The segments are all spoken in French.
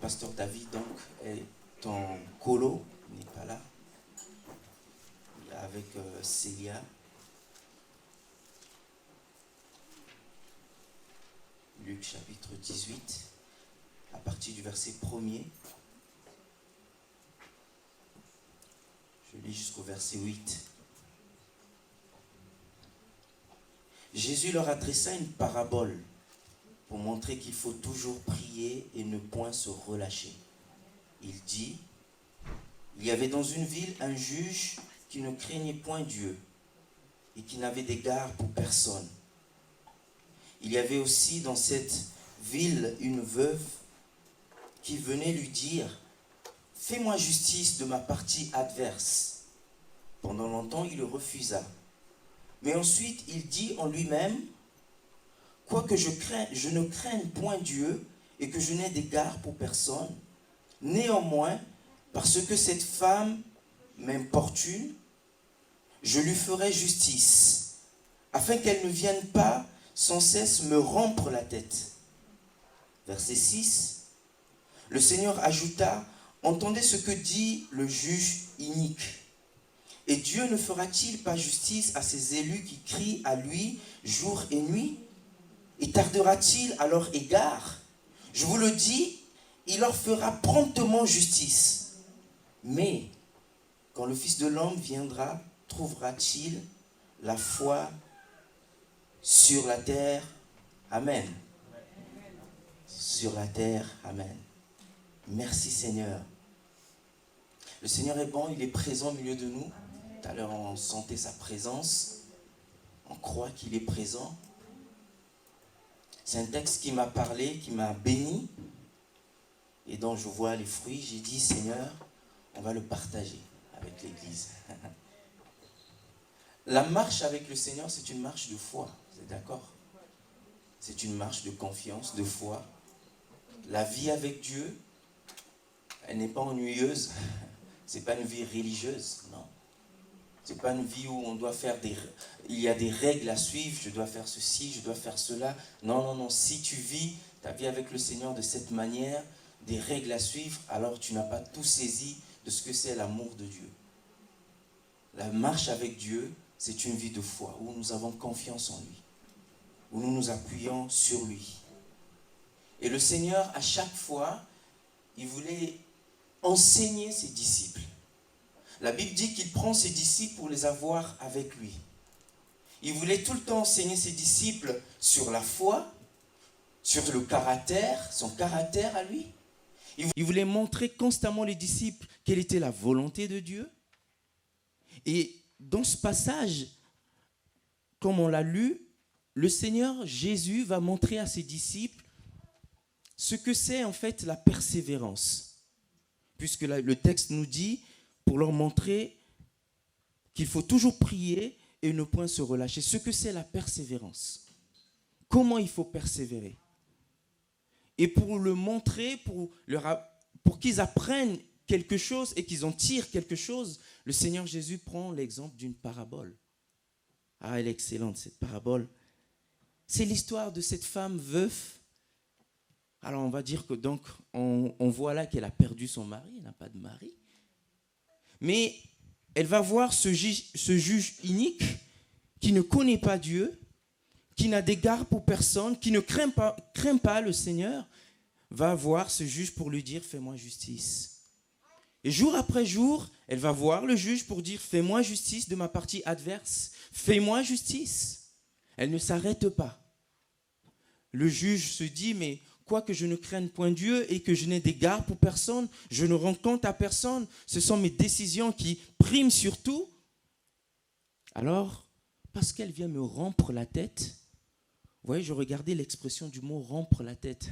pasteur David donc est en colo, il n'est pas là. Il est avec Célia. Luc chapitre 18, à partir du verset 1er. Je lis jusqu'au verset 8. Jésus leur adressa une parabole pour montrer qu'il faut toujours prier et ne point se relâcher. Il dit, il y avait dans une ville un juge qui ne craignait point Dieu et qui n'avait d'égard pour personne. Il y avait aussi dans cette ville une veuve qui venait lui dire, fais-moi justice de ma partie adverse. Pendant longtemps, il le refusa. Mais ensuite, il dit en lui-même, quoique je ne craigne point Dieu et que je n'ai d'égard pour personne, néanmoins, parce que cette femme m'importune, je lui ferai justice, afin qu'elle ne vienne pas sans cesse me rompre la tête. Verset 6. Le Seigneur ajouta, entendez ce que dit le juge inique. Et Dieu ne fera-t-il pas justice à ses élus qui crient à lui jour et nuit? Et tardera-t-il à leur égard? Je vous le dis, il leur fera promptement justice. Mais quand le Fils de l'homme viendra, trouvera-t-il la foi sur la terre? Amen. Sur la terre, amen. Merci Seigneur. Le Seigneur est bon, il est présent au milieu de nous. Tout à l'heure, on sentait sa présence. On croit qu'il est présent. C'est un texte qui m'a parlé, qui m'a béni et dont je vois les fruits. J'ai dit, Seigneur, on va le partager avec l'Église. La marche avec le Seigneur, c'est une marche de foi. Vous êtes d'accord? C'est une marche de confiance, de foi. La vie avec Dieu, elle n'est pas ennuyeuse. Ce n'est pas une vie religieuse, non. Ce n'est pas une vie où on doit faire il y a des règles à suivre, je dois faire ceci, je dois faire cela. Non, non, non. Si tu vis ta vie avec le Seigneur de cette manière, des règles à suivre, alors tu n'as pas tout saisi de ce que c'est l'amour de Dieu. La marche avec Dieu, c'est une vie de foi, où nous avons confiance en lui, où nous nous appuyons sur lui. Et le Seigneur, à chaque fois, il voulait enseigner ses disciples. La Bible dit qu'il prend ses disciples pour les avoir avec lui. Il voulait tout le temps enseigner ses disciples sur la foi, sur le caractère, son caractère à lui. Il voulait montrer constamment les disciples quelle était la volonté de Dieu. Et dans ce passage, comme on l'a lu, le Seigneur Jésus va montrer à ses disciples ce que c'est en fait la persévérance. Puisque le texte nous dit, pour leur montrer qu'il faut toujours prier et ne point se relâcher. Ce que c'est la persévérance. Comment il faut persévérer. Et pour le montrer, pour qu'ils apprennent quelque chose et qu'ils en tirent quelque chose, le Seigneur Jésus prend l'exemple d'une parabole. Ah, elle est excellente cette parabole. C'est l'histoire de cette femme veuve. Alors on va dire que donc on voit là qu'elle a perdu son mari, elle n'a pas de mari. Mais elle va voir ce juge inique qui ne connaît pas Dieu, qui n'a d'égard pour personne, qui ne craint pas le Seigneur, va voir ce juge pour lui dire « fais-moi justice ». Et jour après jour, elle va voir le juge pour dire « fais-moi justice de ma partie adverse, fais-moi justice ». Elle ne s'arrête pas. Le juge se dit « mais quoique je ne craigne point Dieu et que je n'ai d'égard pour personne, je ne rends compte à personne, ce sont mes décisions qui priment sur tout. » Alors, parce qu'elle vient me rompre la tête, vous voyez, je regardais l'expression du mot « rompre la tête ».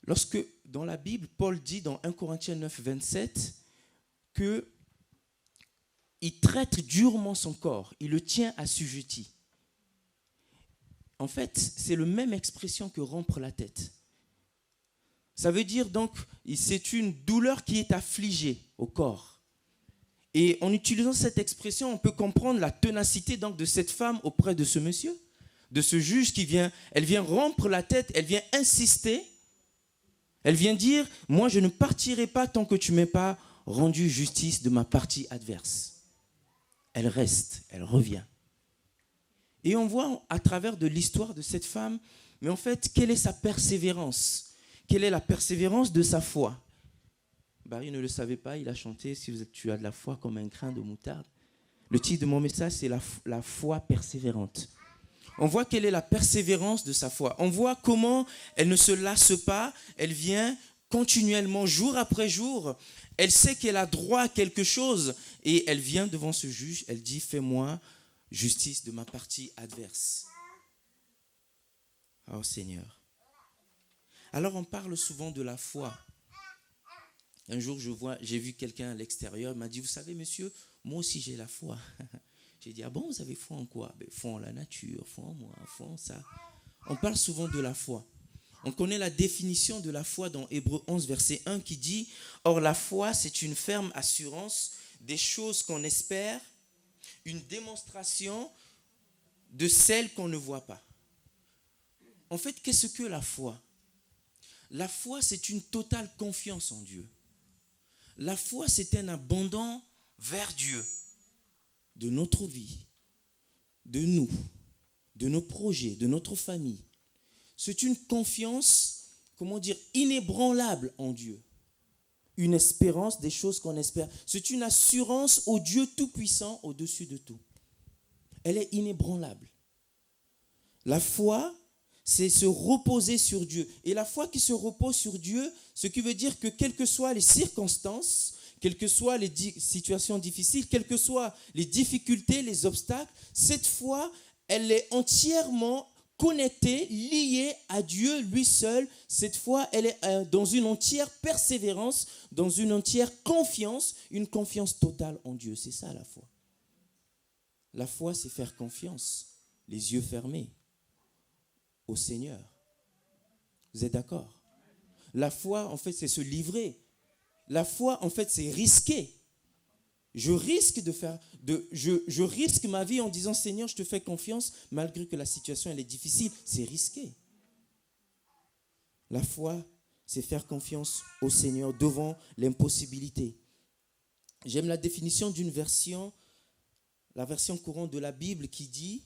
Lorsque, dans la Bible, Paul dit dans 1 Corinthiens 9, 27, qu'il traite durement son corps, il le tient assujetti. En fait, c'est la même expression que rompre la tête. Ça veut dire donc, c'est une douleur qui est affligée au corps. Et en utilisant cette expression, on peut comprendre la ténacité donc de cette femme auprès de ce monsieur, de ce juge elle vient rompre la tête, elle vient insister. Elle vient dire, moi je ne partirai pas tant que tu ne m'aies pas rendu justice de ma partie adverse. Elle reste, elle revient. Et on voit à travers de l'histoire de cette femme, mais en fait, quelle est sa persévérance? Quelle est la persévérance de sa foi? Barry ne le savait pas, il a chanté « Si tu as de la foi comme un grain de moutarde ». Le titre de mon message, c'est la foi persévérante. On voit quelle est la persévérance de sa foi. On voit comment elle ne se lasse pas, elle vient continuellement, jour après jour. Elle sait qu'elle a droit à quelque chose et elle vient devant ce juge, elle dit « Fais-moi justice de ma partie adverse. » Oh Seigneur. Alors on parle souvent de la foi. Un jour, j'ai vu quelqu'un à l'extérieur, il m'a dit « Vous savez, monsieur, moi aussi j'ai la foi. » J'ai dit « Ah bon, vous avez foi en quoi ?» « Foi en la nature, foi en moi, foi en ça. » On parle souvent de la foi. On connaît la définition de la foi dans Hébreux 11, verset 1 qui dit « Or la foi, c'est une ferme assurance des choses qu'on espère, une démonstration de celles qu'on ne voit pas. » En fait, qu'est-ce que la foi? La foi, c'est une totale confiance en Dieu. La foi, c'est un abandon vers Dieu, de notre vie, de nous, de nos projets, de notre famille. C'est une confiance, inébranlable en Dieu. Une espérance des choses qu'on espère. C'est une assurance au Dieu tout-puissant au-dessus de tout. Elle est inébranlable. La foi, c'est se reposer sur Dieu. Et la foi qui se repose sur Dieu, ce qui veut dire que quelles que soient les circonstances, quelles que soient les situations difficiles, quelles que soient les difficultés, les obstacles, cette foi, elle est entièrement connectée, liée à Dieu lui seul. Cette foi, elle est dans une entière persévérance, dans une entière confiance, une confiance totale en Dieu. C'est ça la foi. La foi, c'est faire confiance, les yeux fermés, au Seigneur. Vous êtes d'accord? La foi, en fait, c'est se livrer. La foi, en fait, c'est risquer. Je risque ma vie en disant, Seigneur, je te fais confiance, malgré que la situation elle est difficile. C'est risqué. La foi, c'est faire confiance au Seigneur devant l'impossibilité. J'aime la définition d'une version, la version courante de la Bible qui dit,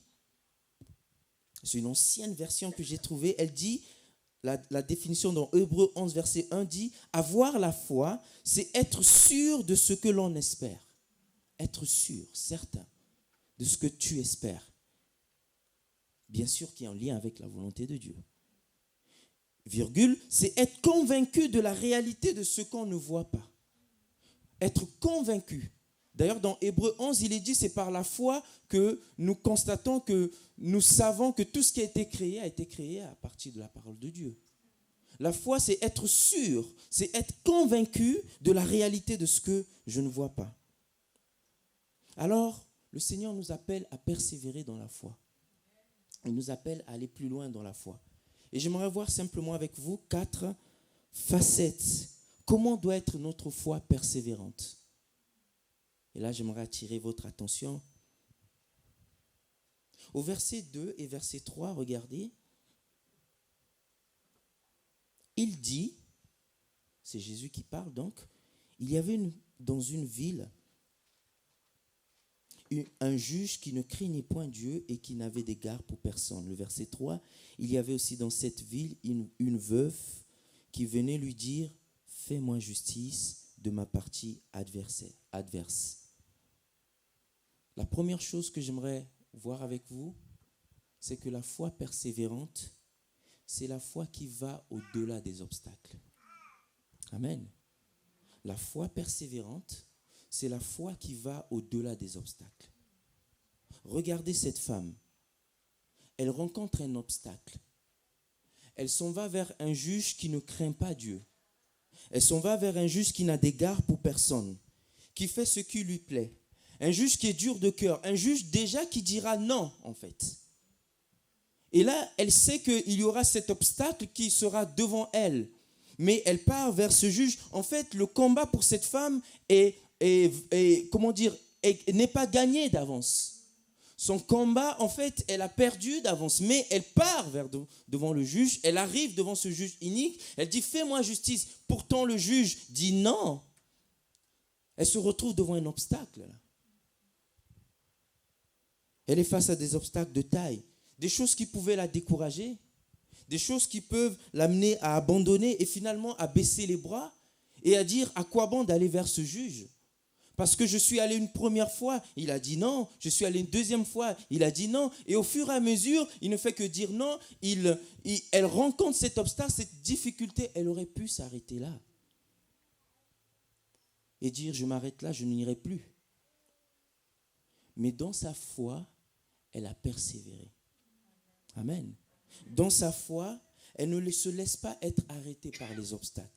c'est une ancienne version que j'ai trouvée, elle dit, la définition dans Hébreux 11, verset 1 dit, avoir la foi, c'est être sûr de ce que l'on espère. Être sûr, certain, de ce que tu espères. Bien sûr qui est en lien avec la volonté de Dieu. Virgule, c'est être convaincu de la réalité de ce qu'on ne voit pas. Être convaincu. D'ailleurs, dans Hébreux 11, il est dit, c'est par la foi que nous constatons, que nous savons que tout ce qui a été créé à partir de la parole de Dieu. La foi, c'est être sûr, c'est être convaincu de la réalité de ce que je ne vois pas. Alors, le Seigneur nous appelle à persévérer dans la foi. Il nous appelle à aller plus loin dans la foi. Et j'aimerais voir simplement avec vous 4 facettes. Comment doit être notre foi persévérante? Et là, j'aimerais attirer votre attention. Au verset 2 et verset 3, regardez. Il dit, c'est Jésus qui parle donc, il y avait dans une ville un juge qui ne craignait point Dieu et qui n'avait d'égard pour personne. Le verset 3, il y avait aussi dans cette ville une veuve qui venait lui dire, fais-moi justice de ma partie adverse. La première chose que j'aimerais voir avec vous, c'est que la foi persévérante, c'est la foi qui va au-delà des obstacles. Amen. La foi persévérante, c'est la foi qui va au-delà des obstacles. Regardez cette femme. Elle rencontre un obstacle. Elle s'en va vers un juge qui ne craint pas Dieu. Elle s'en va vers un juge qui n'a d'égard pour personne, qui fait ce qui lui plaît. Un juge qui est dur de cœur. Un juge déjà qui dira non, en fait. Et là, elle sait qu'il y aura cet obstacle qui sera devant elle. Mais elle part vers ce juge. En fait, le combat pour cette femme n'est pas gagné d'avance. Son combat, en fait, elle a perdu d'avance, mais elle part devant le juge, elle arrive devant ce juge inique, elle dit « Fais-moi justice ». Pourtant, le juge dit non. Elle se retrouve devant un obstacle. Elle est face à des obstacles de taille, des choses qui pouvaient la décourager, des choses qui peuvent l'amener à abandonner et finalement à baisser les bras et à dire « À quoi bon d'aller vers ce juge ?» Parce que je suis allé une première fois, il a dit non. Je suis allé une deuxième fois, il a dit non. Et au fur et à mesure, il ne fait que dire non. Elle rencontre cet obstacle, cette difficulté. Elle aurait pu s'arrêter là et dire je m'arrête là, je n'irai plus. Mais dans sa foi, elle a persévéré. Amen. Dans sa foi, elle ne se laisse pas être arrêtée par les obstacles.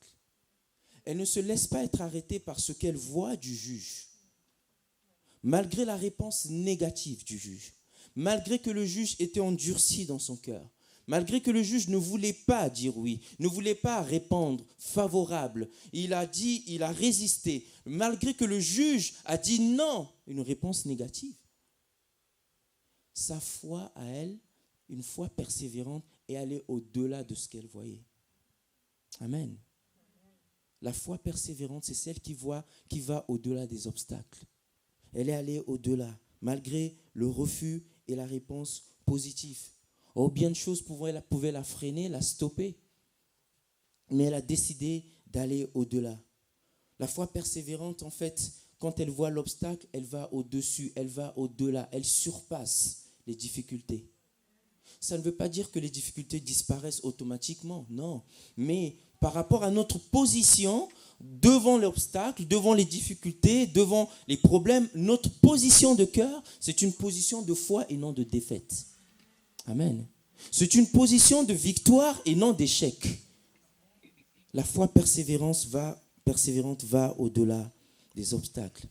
Elle ne se laisse pas être arrêtée par ce qu'elle voit du juge. Malgré la réponse négative du juge, malgré que le juge était endurci dans son cœur, malgré que le juge ne voulait pas dire oui, ne voulait pas répondre favorable, il a résisté, malgré que le juge a dit non, une réponse négative. Sa foi à elle, une foi persévérante, est allée au-delà de ce qu'elle voyait. Amen. La foi persévérante, c'est celle qui va au-delà des obstacles. Elle est allée au-delà, malgré le refus et la réponse positive. Oh, bien de choses pouvaient la freiner, la stopper. Mais elle a décidé d'aller au-delà. La foi persévérante, en fait, quand elle voit l'obstacle, elle va au-dessus, elle va au-delà, elle surpasse les difficultés. Ça ne veut pas dire que les difficultés disparaissent automatiquement, non. Mais par rapport à notre position devant l'obstacle, devant les difficultés, devant les problèmes, notre position de cœur, c'est une position de foi et non de défaite. Amen. C'est une position de victoire et non d'échec. La foi persévérante va au-delà des obstacles.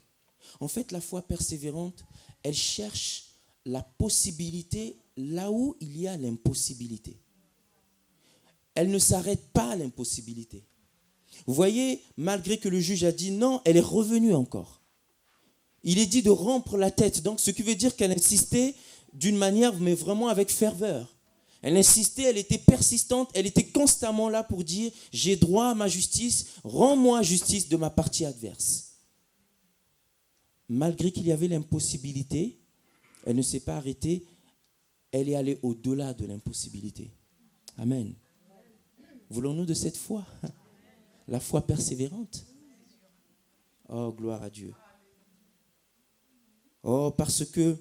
En fait, la foi persévérante, elle cherche la possibilité là où il y a l'impossibilité. Elle ne s'arrête pas à l'impossibilité. Vous voyez, malgré que le juge a dit non, elle est revenue encore. Il est dit de rompre la tête. Donc, ce qui veut dire qu'elle insistait d'une manière, mais vraiment avec ferveur. Elle insistait, elle était persistante, elle était constamment là pour dire « J'ai droit à ma justice, rends-moi justice de ma partie adverse. » Malgré qu'il y avait l'impossibilité, elle ne s'est pas arrêtée, elle est allée au-delà de l'impossibilité. Amen. Voulons-nous de cette foi? La foi persévérante? Oh, gloire à Dieu. Oh, parce que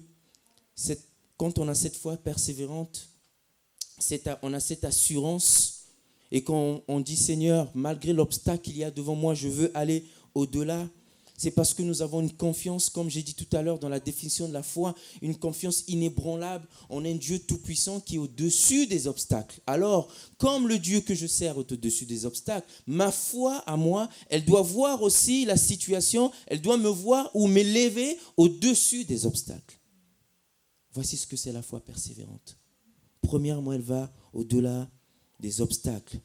quand on a cette foi persévérante, on a cette assurance et quand on dit Seigneur, malgré l'obstacle qu'il y a devant moi, je veux aller au-delà. C'est parce que nous avons une confiance, comme j'ai dit tout à l'heure dans la définition de la foi, une confiance inébranlable en un Dieu tout-puissant qui est au-dessus des obstacles. Alors, comme le Dieu que je sers est au-dessus des obstacles, ma foi à moi, elle doit voir aussi la situation, elle doit me voir ou m'élever au-dessus des obstacles. Voici ce que c'est la foi persévérante. Premièrement, elle va au-delà des obstacles.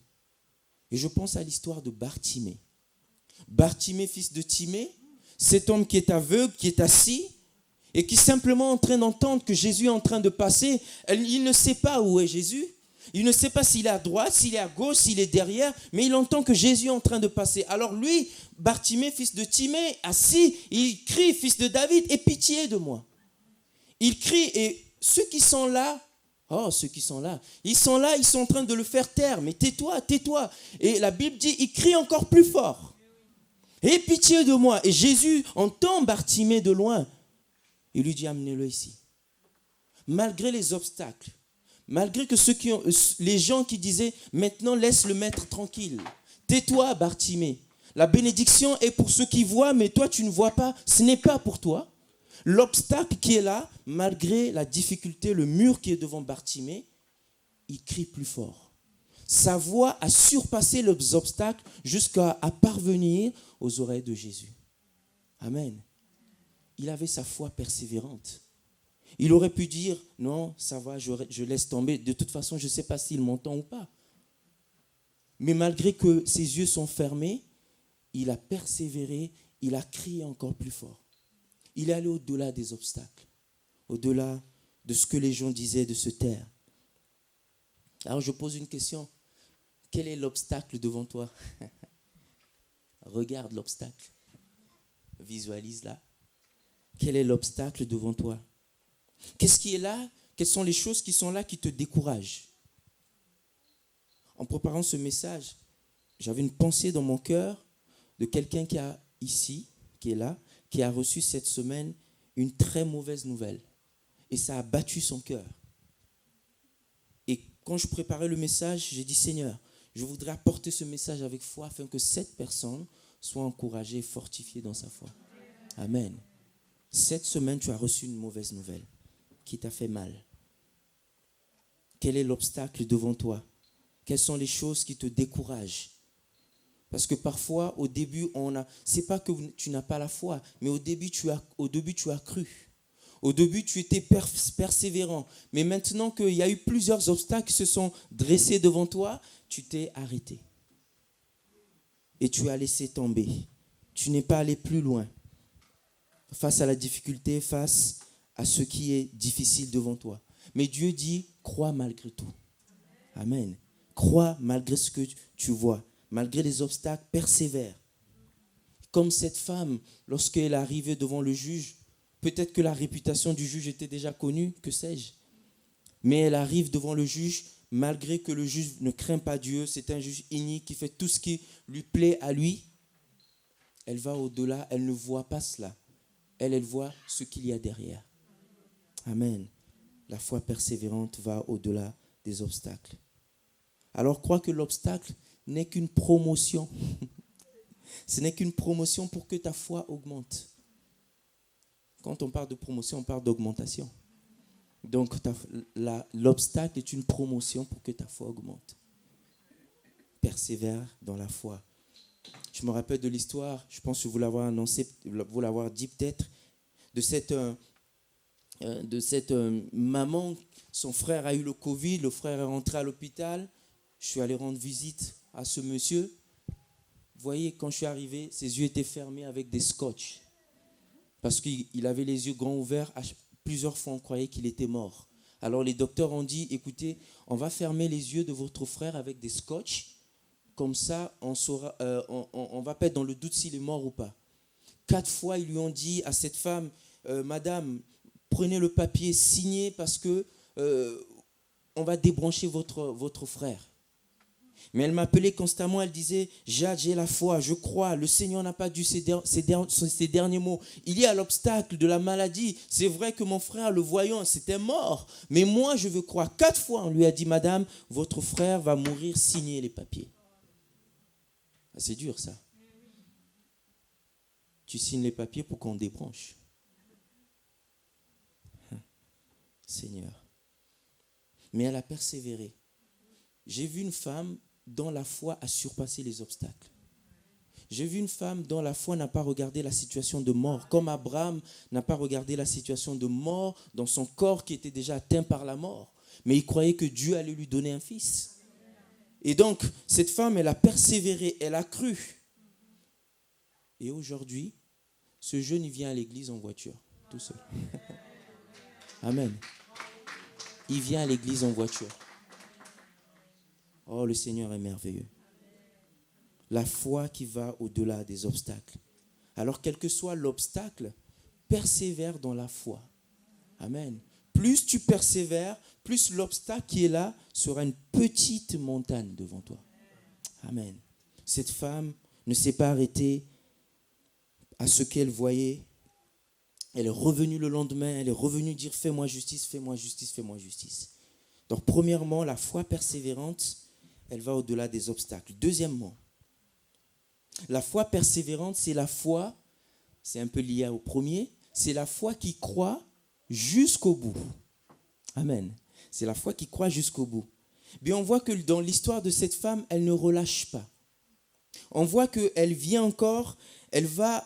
Et je pense à l'histoire de Bartimée. Bartimée, fils de Timée, cet homme qui est aveugle, qui est assis et qui est simplement en train d'entendre que Jésus est en train de passer. Il ne sait pas où est Jésus. Il ne sait pas s'il est à droite, s'il est à gauche, s'il est derrière, mais il entend que Jésus est en train de passer. Alors lui, Bartimée, fils de Timée, assis, il crie, fils de David, aie pitié de moi. Il crie et ceux qui sont là, ils sont en train de le faire taire. Mais tais-toi, tais-toi. Et la Bible dit, il crie encore plus fort. Aie pitié de moi. Et Jésus entend Bartimée de loin. Il lui dit, amenez-le ici. Malgré les obstacles, malgré que les gens qui disaient, maintenant laisse le maître tranquille. Tais-toi, Bartimée. La bénédiction est pour ceux qui voient, mais toi tu ne vois pas. Ce n'est pas pour toi. L'obstacle qui est là, malgré la difficulté, le mur qui est devant Bartimée, il crie plus fort. Sa voix a surpassé les obstacles jusqu'à parvenir aux oreilles de Jésus. Amen. Il avait sa foi persévérante. Il aurait pu dire, non, ça va, je laisse tomber. De toute façon, je ne sais pas s'il m'entend ou pas. Mais malgré que ses yeux sont fermés, il a persévéré, il a crié encore plus fort. Il est allé au-delà des obstacles, au-delà de ce que les gens disaient, de se taire. Alors je pose une question. Quel est l'obstacle devant toi? Regarde l'obstacle. Visualise-la. Quel est l'obstacle devant toi? Qu'est-ce qui est là? Quelles sont les choses qui sont là qui te découragent? En préparant ce message, j'avais une pensée dans mon cœur de quelqu'un qui est là, qui a reçu cette semaine une très mauvaise nouvelle. Et ça a battu son cœur. Et quand je préparais le message, j'ai dit, Seigneur, je voudrais apporter ce message avec foi afin que cette personne soit encouragée et fortifiée dans sa foi. Amen. Cette semaine, tu as reçu une mauvaise nouvelle qui t'a fait mal. Quel est l'obstacle devant toi? Quelles sont les choses qui te découragent? Parce que parfois, au début, c'est pas que tu n'as pas la foi, mais au début, tu as cru. Au début, tu étais persévérant. Mais maintenant qu'il y a eu plusieurs obstacles qui se sont dressés devant toi, tu t'es arrêté. Et tu as laissé tomber. Tu n'es pas allé plus loin. Face à la difficulté, face à ce qui est difficile devant toi. Mais Dieu dit, crois malgré tout. Amen. Crois malgré ce que tu vois. Malgré les obstacles, persévère. Comme cette femme, lorsqu'elle est arrivée devant le juge, peut-être que la réputation du juge était déjà connue, que sais-je. Mais elle arrive devant le juge, malgré que le juge ne craint pas Dieu, c'est un juge inique qui fait tout ce qui lui plaît à lui. Elle va au-delà, elle ne voit pas cela. Elle voit ce qu'il y a derrière. Amen. La foi persévérante va au-delà des obstacles. Alors crois que l'obstacle n'est qu'une promotion. Ce n'est qu'une promotion pour que ta foi augmente. Quand on parle de promotion, on parle d'augmentation. Donc l'obstacle est une promotion pour que ta foi augmente. Persévère dans la foi. Je me rappelle de l'histoire, je pense que vous l'avoir annoncé, vous l'avoir dit peut-être, de cette maman. Son frère a eu le Covid, le frère est rentré à l'hôpital. Je suis allé rendre visite à ce monsieur. Vous voyez, quand je suis arrivé, ses yeux étaient fermés avec des scotch. Parce qu'il avait les yeux grands ouverts. Plusieurs fois, on croyait qu'il était mort. Alors les docteurs ont dit, écoutez, on va fermer les yeux de votre frère avec des scotch. Comme ça, on va pas être dans le doute s'il est mort ou pas. 4 fois, ils lui ont dit à cette femme, Madame, prenez le papier, signez parce que on va débrancher votre frère. Mais elle m'appelait constamment, elle disait, Jade, j'ai la foi, je crois, le Seigneur n'a pas dit ces derniers mots. Il y a l'obstacle de la maladie. C'est vrai que mon frère, le voyant, c'était mort. Mais moi, je veux croire. 4 fois, on lui a dit, Madame, votre frère va mourir, signez les papiers. C'est dur, ça. Tu signes les papiers pour qu'on débranche. Seigneur. Mais elle a persévéré. J'ai vu une femme dont la foi a surpassé les obstacles. J'ai vu une femme dont la foi n'a pas regardé la situation de mort, comme Abraham n'a pas regardé la situation de mort dans son corps qui était déjà atteint par la mort. Mais il croyait que Dieu allait lui donner un fils. Et donc, cette femme, elle a persévéré, elle a cru. Et aujourd'hui, ce jeune, il vient à l'église en voiture, tout seul. Amen. Il vient à l'église en voiture. Oh, le Seigneur est merveilleux. La foi qui va au-delà des obstacles. Alors, quel que soit l'obstacle, persévère dans la foi. Amen. Plus tu persévères, plus l'obstacle qui est là sera une petite montagne devant toi. Amen. Cette femme ne s'est pas arrêtée à ce qu'elle voyait. Elle est revenue le lendemain, elle est revenue dire « Fais-moi justice, fais-moi justice, fais-moi justice ». Donc, premièrement, la foi persévérante, elle va au-delà des obstacles. Deuxièmement, la foi persévérante, c'est la foi, c'est un peu lié au premier, c'est la foi qui croit jusqu'au bout. Amen. C'est la foi qui croit jusqu'au bout. Mais on voit que dans l'histoire de cette femme, elle ne relâche pas. On voit qu'elle vient encore, elle va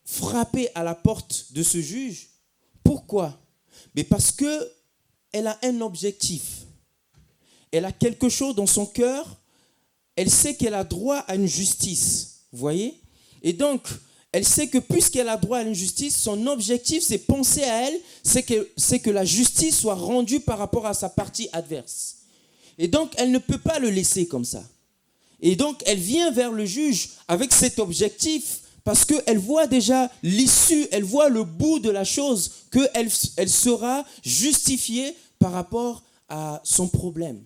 frapper à la porte de ce juge. Pourquoi? Mais parce qu'elle a un objectif. Elle a quelque chose dans son cœur. Elle sait qu'elle a droit à une justice. Vous voyez? Et donc, Elle sait que puisqu'elle a droit à une justice, son objectif, c'est penser à elle, c'est que la justice soit rendue par rapport à sa partie adverse. Et donc, elle ne peut pas le laisser comme ça. Et donc, elle vient vers le juge avec cet objectif parce qu'elle voit déjà l'issue, elle voit le bout de la chose, qu'elle sera justifiée par rapport à son problème.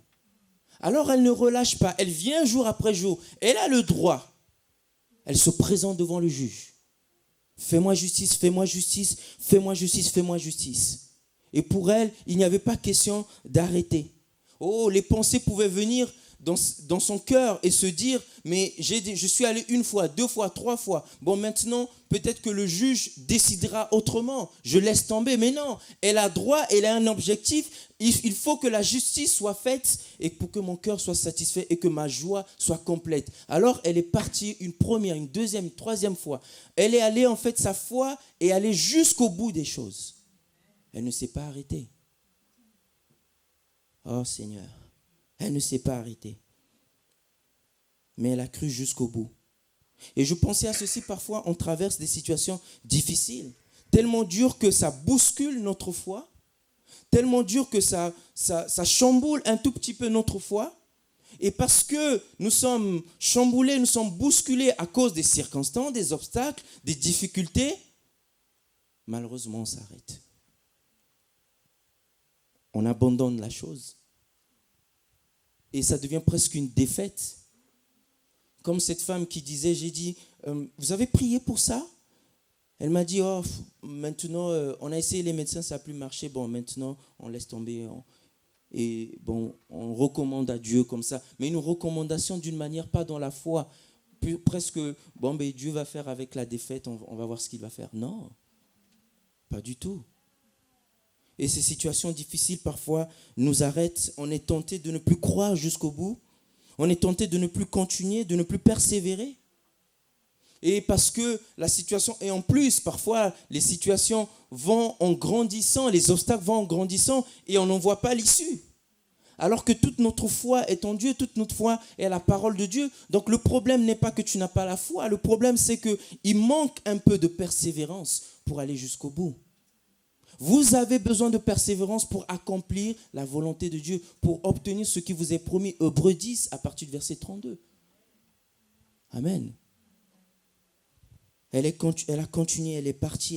Alors, elle ne relâche pas. Elle vient jour après jour. Elle a le droit. Elle se présente devant le juge. Fais-moi justice, fais-moi justice, fais-moi justice, fais-moi justice. Et pour elle, il n'y avait pas question d'arrêter. Oh, les pensées pouvaient venir dans son cœur et se dire, mais je suis allé 1 fois, 2 fois, 3 fois. Bon, maintenant, peut-être que le juge décidera autrement. Je laisse tomber. Mais non, elle a droit, elle a un objectif. Il faut que la justice soit faite et pour que mon cœur soit satisfait et que ma joie soit complète. Alors, elle est partie une première, une deuxième, une troisième fois. Elle est allée, en fait, sa foi est allée jusqu'au bout des choses. Elle ne s'est pas arrêtée. Oh Seigneur. Elle ne s'est pas arrêtée. Mais elle a cru jusqu'au bout. Et je pensais à ceci, parfois on traverse des situations difficiles, tellement dures que ça bouscule notre foi, tellement dures que ça chamboule un tout petit peu notre foi. Et parce que nous sommes chamboulés, nous sommes bousculés à cause des circonstances, des obstacles, des difficultés, malheureusement on s'arrête. On abandonne la chose. Et ça devient presque une défaite. Comme cette femme qui disait, j'ai dit, vous avez prié pour ça? Elle m'a dit, oh, maintenant, on a essayé les médecins, ça n'a plus marché. Bon, maintenant, on laisse tomber. Et bon, on recommande à Dieu comme ça. Mais une recommandation d'une manière, pas dans la foi. Presque, bon, ben, Dieu va faire avec la défaite, on va voir ce qu'il va faire. Non, pas du tout. Et ces situations difficiles, parfois, nous arrêtent. On est tenté de ne plus croire jusqu'au bout. On est tenté de ne plus continuer, de ne plus persévérer. Et parce que la situation, et en plus, parfois, les situations vont en grandissant, les obstacles vont en grandissant, et on n'en voit pas l'issue. Alors que toute notre foi est en Dieu, toute notre foi est à la parole de Dieu. Donc le problème n'est pas que tu n'as pas la foi, le problème c'est qu'il manque un peu de persévérance pour aller jusqu'au bout. Vous avez besoin de persévérance pour accomplir la volonté de Dieu, pour obtenir ce qui vous est promis. Hébreux 10 à partir du verset 32. Amen. Elle a continué, elle est partie.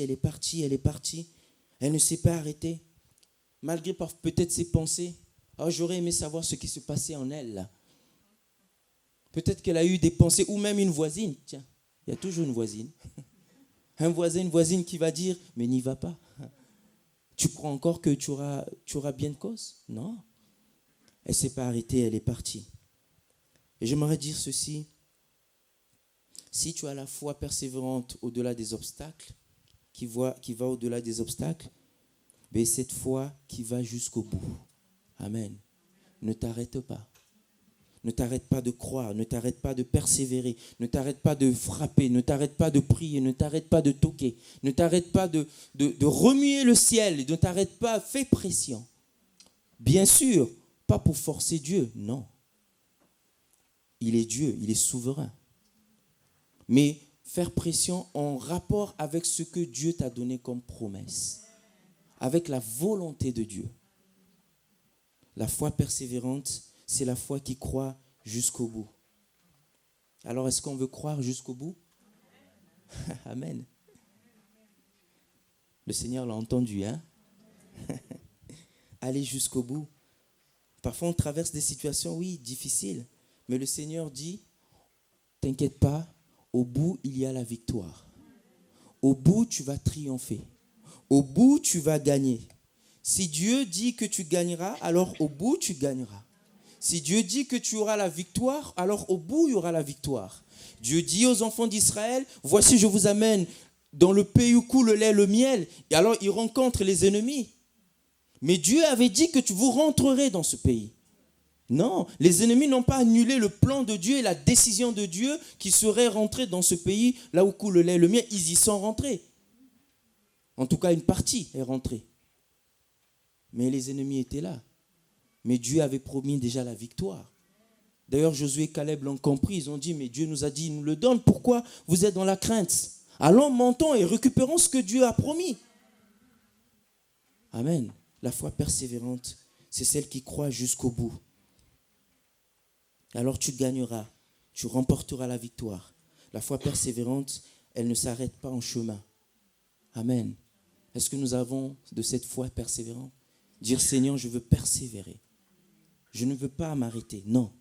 Elle ne s'est pas arrêtée. Malgré peut-être ses pensées. Oh, j'aurais aimé savoir ce qui se passait en elle là. Peut-être qu'elle a eu des pensées, ou même une voisine. Tiens, il y a toujours une voisine. Un voisin, une voisine qui va dire, mais n'y va pas. Tu crois encore que tu auras bien de cause? Non. Elle ne s'est pas arrêtée, elle est partie. Et j'aimerais dire ceci. Si tu as la foi persévérante au-delà des obstacles, qui va au-delà des obstacles, mais cette foi qui va jusqu'au bout. Amen. Ne t'arrête pas. Ne t'arrête pas de croire, ne t'arrête pas de persévérer, ne t'arrête pas de frapper, ne t'arrête pas de prier, ne t'arrête pas de toquer, ne t'arrête pas de remuer le ciel, ne t'arrête pas, fais pression. Bien sûr, pas pour forcer Dieu, non. Il est Dieu, il est souverain. Mais faire pression en rapport avec ce que Dieu t'a donné comme promesse, avec la volonté de Dieu. La foi persévérante, c'est la foi qui croit jusqu'au bout. Alors, est-ce qu'on veut croire jusqu'au bout? Amen. Le Seigneur l'a entendu, hein? Aller jusqu'au bout. Parfois, on traverse des situations, oui, difficiles. Mais le Seigneur dit, t'inquiète pas, au bout, il y a la victoire. Au bout, tu vas triompher. Au bout, tu vas gagner. Si Dieu dit que tu gagneras, alors au bout, tu gagneras. Si Dieu dit que tu auras la victoire, alors au bout, il y aura la victoire. Dieu dit aux enfants d'Israël, voici, je vous amène dans le pays où coule le lait et le miel. Et alors, ils rencontrent les ennemis. Mais Dieu avait dit que vous rentrerez dans ce pays. Non, les ennemis n'ont pas annulé le plan de Dieu et la décision de Dieu qui serait rentré dans ce pays, là où coule le lait et le miel. Ils y sont rentrés. En tout cas, une partie est rentrée. Mais les ennemis étaient là. Mais Dieu avait promis déjà la victoire. D'ailleurs, Josué et Caleb l'ont compris. Ils ont dit, mais Dieu nous a dit, il nous le donne. Pourquoi vous êtes dans la crainte? Allons, montons et récupérons ce que Dieu a promis. Amen. La foi persévérante, c'est celle qui croit jusqu'au bout. Alors tu gagneras, tu remporteras la victoire. La foi persévérante, elle ne s'arrête pas en chemin. Amen. Est-ce que nous avons de cette foi persévérante? Dire Seigneur, je veux persévérer. Je ne veux pas m'arrêter. Non.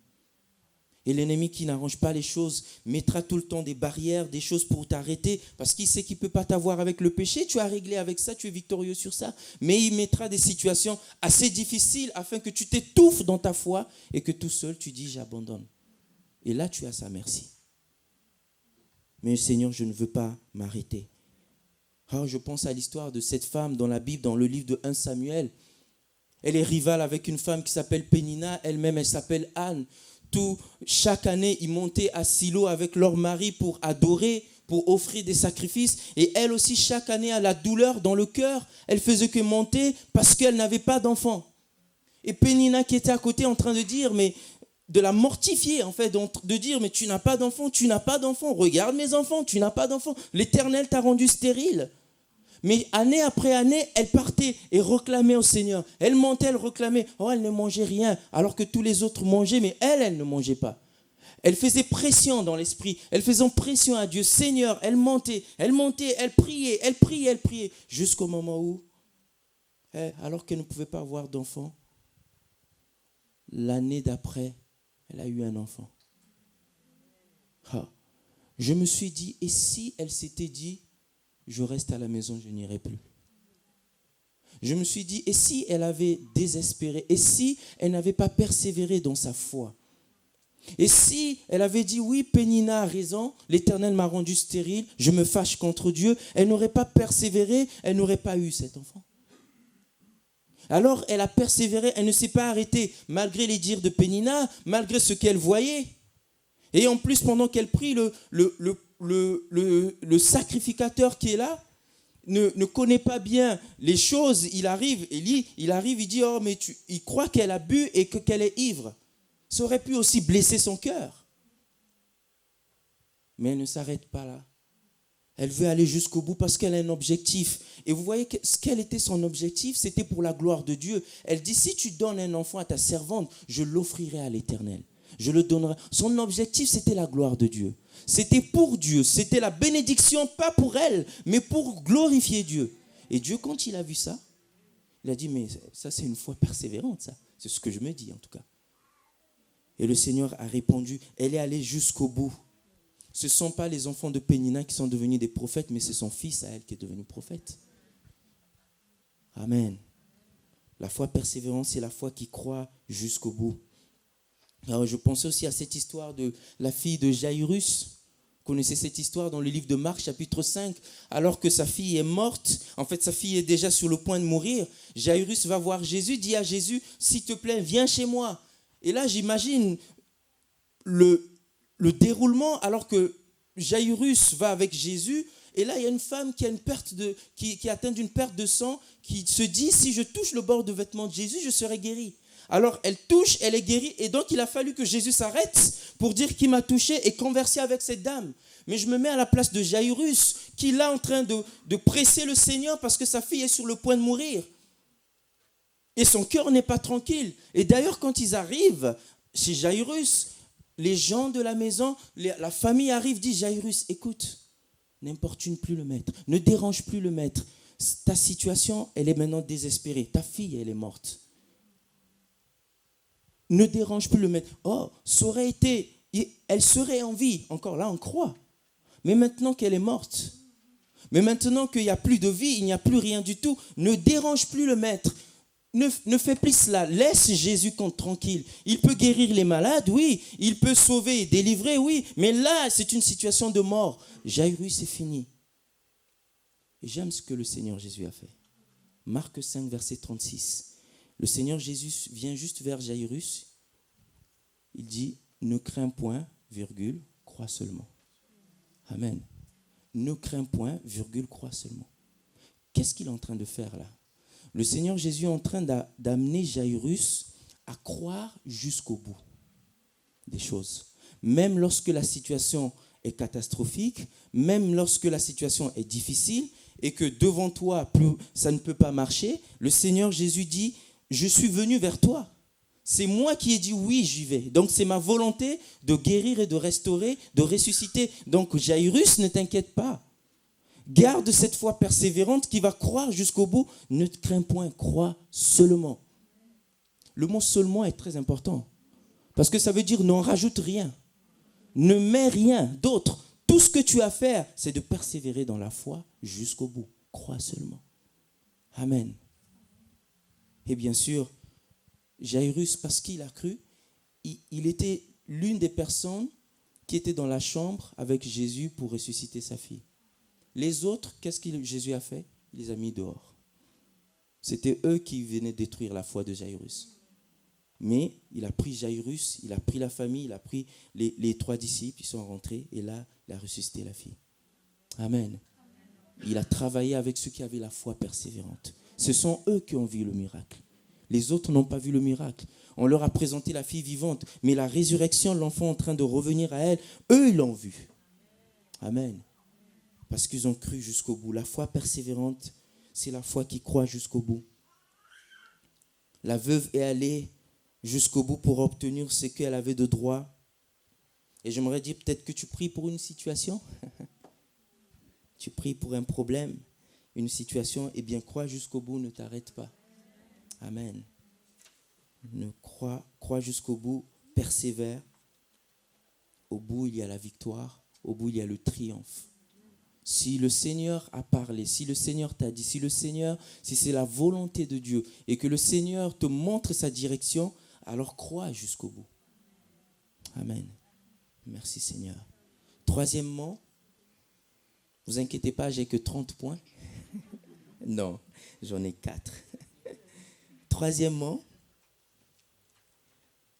Et l'ennemi qui n'arrange pas les choses mettra tout le temps des barrières, des choses pour t'arrêter, parce qu'il sait qu'il ne peut pas t'avoir avec le péché. Tu as réglé avec ça, tu es victorieux sur ça. Mais il mettra des situations assez difficiles afin que tu t'étouffes dans ta foi et que tout seul tu dis j'abandonne. Et là tu as sa merci. Mais Seigneur, je ne veux pas m'arrêter. Oh, je pense à l'histoire de cette femme dans la Bible, dans le livre de 1 Samuel. Elle est rivale avec une femme qui s'appelle Pénina, elle-même elle s'appelle Anne. Chaque année, ils montaient à Silo avec leur mari pour adorer, pour offrir des sacrifices. Et elle aussi, chaque année, a la douleur dans le cœur. Elle faisait que monter parce qu'elle n'avait pas d'enfant. Et Pénina qui était à côté en train de dire, mais de la mortifier en fait, de dire, mais tu n'as pas d'enfant, tu n'as pas d'enfant. Regarde mes enfants, tu n'as pas d'enfant. L'Éternel t'a rendu stérile. Mais année après année, elle partait et réclamait au Seigneur. Elle montait, elle réclamait. Oh, elle ne mangeait rien, alors que tous les autres mangeaient, mais elle ne mangeait pas. Elle faisait pression dans l'esprit. Elle faisait pression à Dieu. Seigneur, elle montait, elle priait, jusqu'au moment où, alors qu'elle ne pouvait pas avoir d'enfant, l'année d'après, elle a eu un enfant. Je me suis dit, et si elle s'était dit, je reste à la maison, je n'irai plus. Je me suis dit, et si elle avait désespéré, et si elle n'avait pas persévéré dans sa foi, et si elle avait dit, oui, Pénina a raison, l'Éternel m'a rendu stérile, je me fâche contre Dieu, elle n'aurait pas persévéré, elle n'aurait pas eu cet enfant. Alors elle a persévéré, elle ne s'est pas arrêtée, malgré les dires de Pénina, malgré ce qu'elle voyait. Et en plus, pendant qu'elle prie, le sacrificateur qui est là ne connaît pas bien les choses. Il arrive, il dit, oh, mais il croit qu'elle a bu et qu'elle est ivre. Ça aurait pu aussi blesser son cœur. Mais elle ne s'arrête pas là. Elle veut aller jusqu'au bout parce qu'elle a un objectif. Et vous voyez quel était son objectif? C'était pour la gloire de Dieu. Elle dit, si tu donnes un enfant à ta servante, je l'offrirai à l'Éternel. Je le donnerai. Son objectif, c'était la gloire de Dieu. C'était pour Dieu. C'était la bénédiction, pas pour elle, mais pour glorifier Dieu. Et Dieu, quand il a vu ça, il a dit, mais ça, c'est une foi persévérante, ça. C'est ce que je me dis, en tout cas. Et le Seigneur a répondu, elle est allée jusqu'au bout. Ce ne sont pas les enfants de Pénina qui sont devenus des prophètes, mais c'est son fils à elle qui est devenu prophète. Amen. La foi persévérante, c'est la foi qui croit jusqu'au bout. Alors, je pensais aussi à cette histoire de la fille de Jairus. Vous connaissez cette histoire dans le livre de Marc, chapitre 5. Alors que sa fille est morte, en fait, sa fille est déjà sur le point de mourir. Jairus va voir Jésus, dit à Jésus, s'il te plaît, viens chez moi. Et là, j'imagine le déroulement, alors que Jairus va avec Jésus. Et là, il y a une femme qui a atteint d'une perte de sang, qui se dit, si je touche le bord de vêtement de Jésus, je serai guérie. Alors, elle touche, elle est guérie. Et donc, il a fallu que Jésus s'arrête pour dire qu'il m'a touché et converser avec cette dame. Mais je me mets à la place de Jairus, qui est là en train de presser le Seigneur parce que sa fille est sur le point de mourir. Et son cœur n'est pas tranquille. Et d'ailleurs, quand ils arrivent chez Jairus, les gens de la maison, la famille arrive, dit, Jairus, écoute, n'importune plus le maître, ne dérange plus le maître. Ta situation, elle est maintenant désespérée. Ta fille, elle est morte. Ne dérange plus le maître. Oh, ça aurait été, elle serait en vie. Encore là, on croit. Mais maintenant qu'elle est morte, mais maintenant qu'il n'y a plus de vie, il n'y a plus rien du tout, ne dérange plus le maître. Ne fais plus cela. Laisse Jésus tranquille. Il peut guérir les malades, oui. Il peut sauver et délivrer, oui. Mais là, c'est une situation de mort. Jairus, c'est fini. Et j'aime ce que le Seigneur Jésus a fait. Marc 5, verset 36. Le Seigneur Jésus vient juste vers Jairus. Il dit, ne crains point, virgule, crois seulement. Amen. Ne crains point, virgule, crois seulement. Qu'est-ce qu'il est en train de faire là? Le Seigneur Jésus est en train d'amener Jairus à croire jusqu'au bout des choses. Même lorsque la situation est catastrophique, même lorsque la situation est difficile et que devant toi, ça ne peut pas marcher, le Seigneur Jésus dit, je suis venu vers toi. C'est moi qui ai dit oui, j'y vais. Donc c'est ma volonté de guérir et de restaurer, de ressusciter. Donc Jairus, ne t'inquiète pas. Garde cette foi persévérante qui va croire jusqu'au bout. Ne te crains point, crois seulement. Le mot seulement est très important. Parce que ça veut dire n'en rajoute rien. Ne mets rien d'autre. Tout ce que tu as à faire, c'est de persévérer dans la foi jusqu'au bout. Crois seulement. Amen. Et bien sûr, Jairus, parce qu'il a cru, il était l'une des personnes qui était dans la chambre avec Jésus pour ressusciter sa fille. Les autres, qu'est-ce que Jésus a fait? Il les a mis dehors. C'était eux qui venaient détruire la foi de Jairus. Mais il a pris Jairus, il a pris la famille, il a pris les 3 disciples, ils sont rentrés et là, il a ressuscité la fille. Amen. Il a travaillé avec ceux qui avaient la foi persévérante. Ce sont eux qui ont vu le miracle. Les autres n'ont pas vu le miracle. On leur a présenté la fille vivante, mais la résurrection, l'enfant en train de revenir à elle, eux, ils l'ont vu. Amen. Parce qu'ils ont cru jusqu'au bout. La foi persévérante, c'est la foi qui croit jusqu'au bout. La veuve est allée jusqu'au bout pour obtenir ce qu'elle avait de droit. Et j'aimerais dire peut-être que tu pries pour une situation. Tu pries pour un problème, une situation. Eh bien, crois jusqu'au bout, ne t'arrête pas. Amen. Crois jusqu'au bout, persévère. Au bout, il y a la victoire. Au bout, il y a le triomphe. Si le Seigneur a parlé, si le Seigneur t'a dit, si c'est la volonté de Dieu et que le Seigneur te montre sa direction, alors crois jusqu'au bout. Amen. Merci Seigneur. Troisièmement, ne vous inquiétez pas, j'ai que 30 points. Non, j'en ai 4. Troisièmement,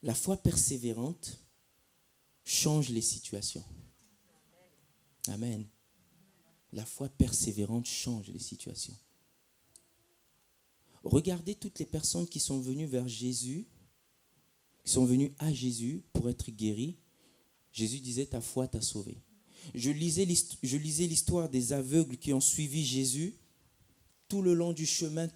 la foi persévérante change les situations. Amen. La foi persévérante change les situations. Regardez toutes les personnes qui sont venues vers Jésus, qui sont venues à Jésus pour être guéries. Jésus disait, ta foi t'a sauvé. Je lisais l'histoire des aveugles qui ont suivi Jésus tout le long du chemin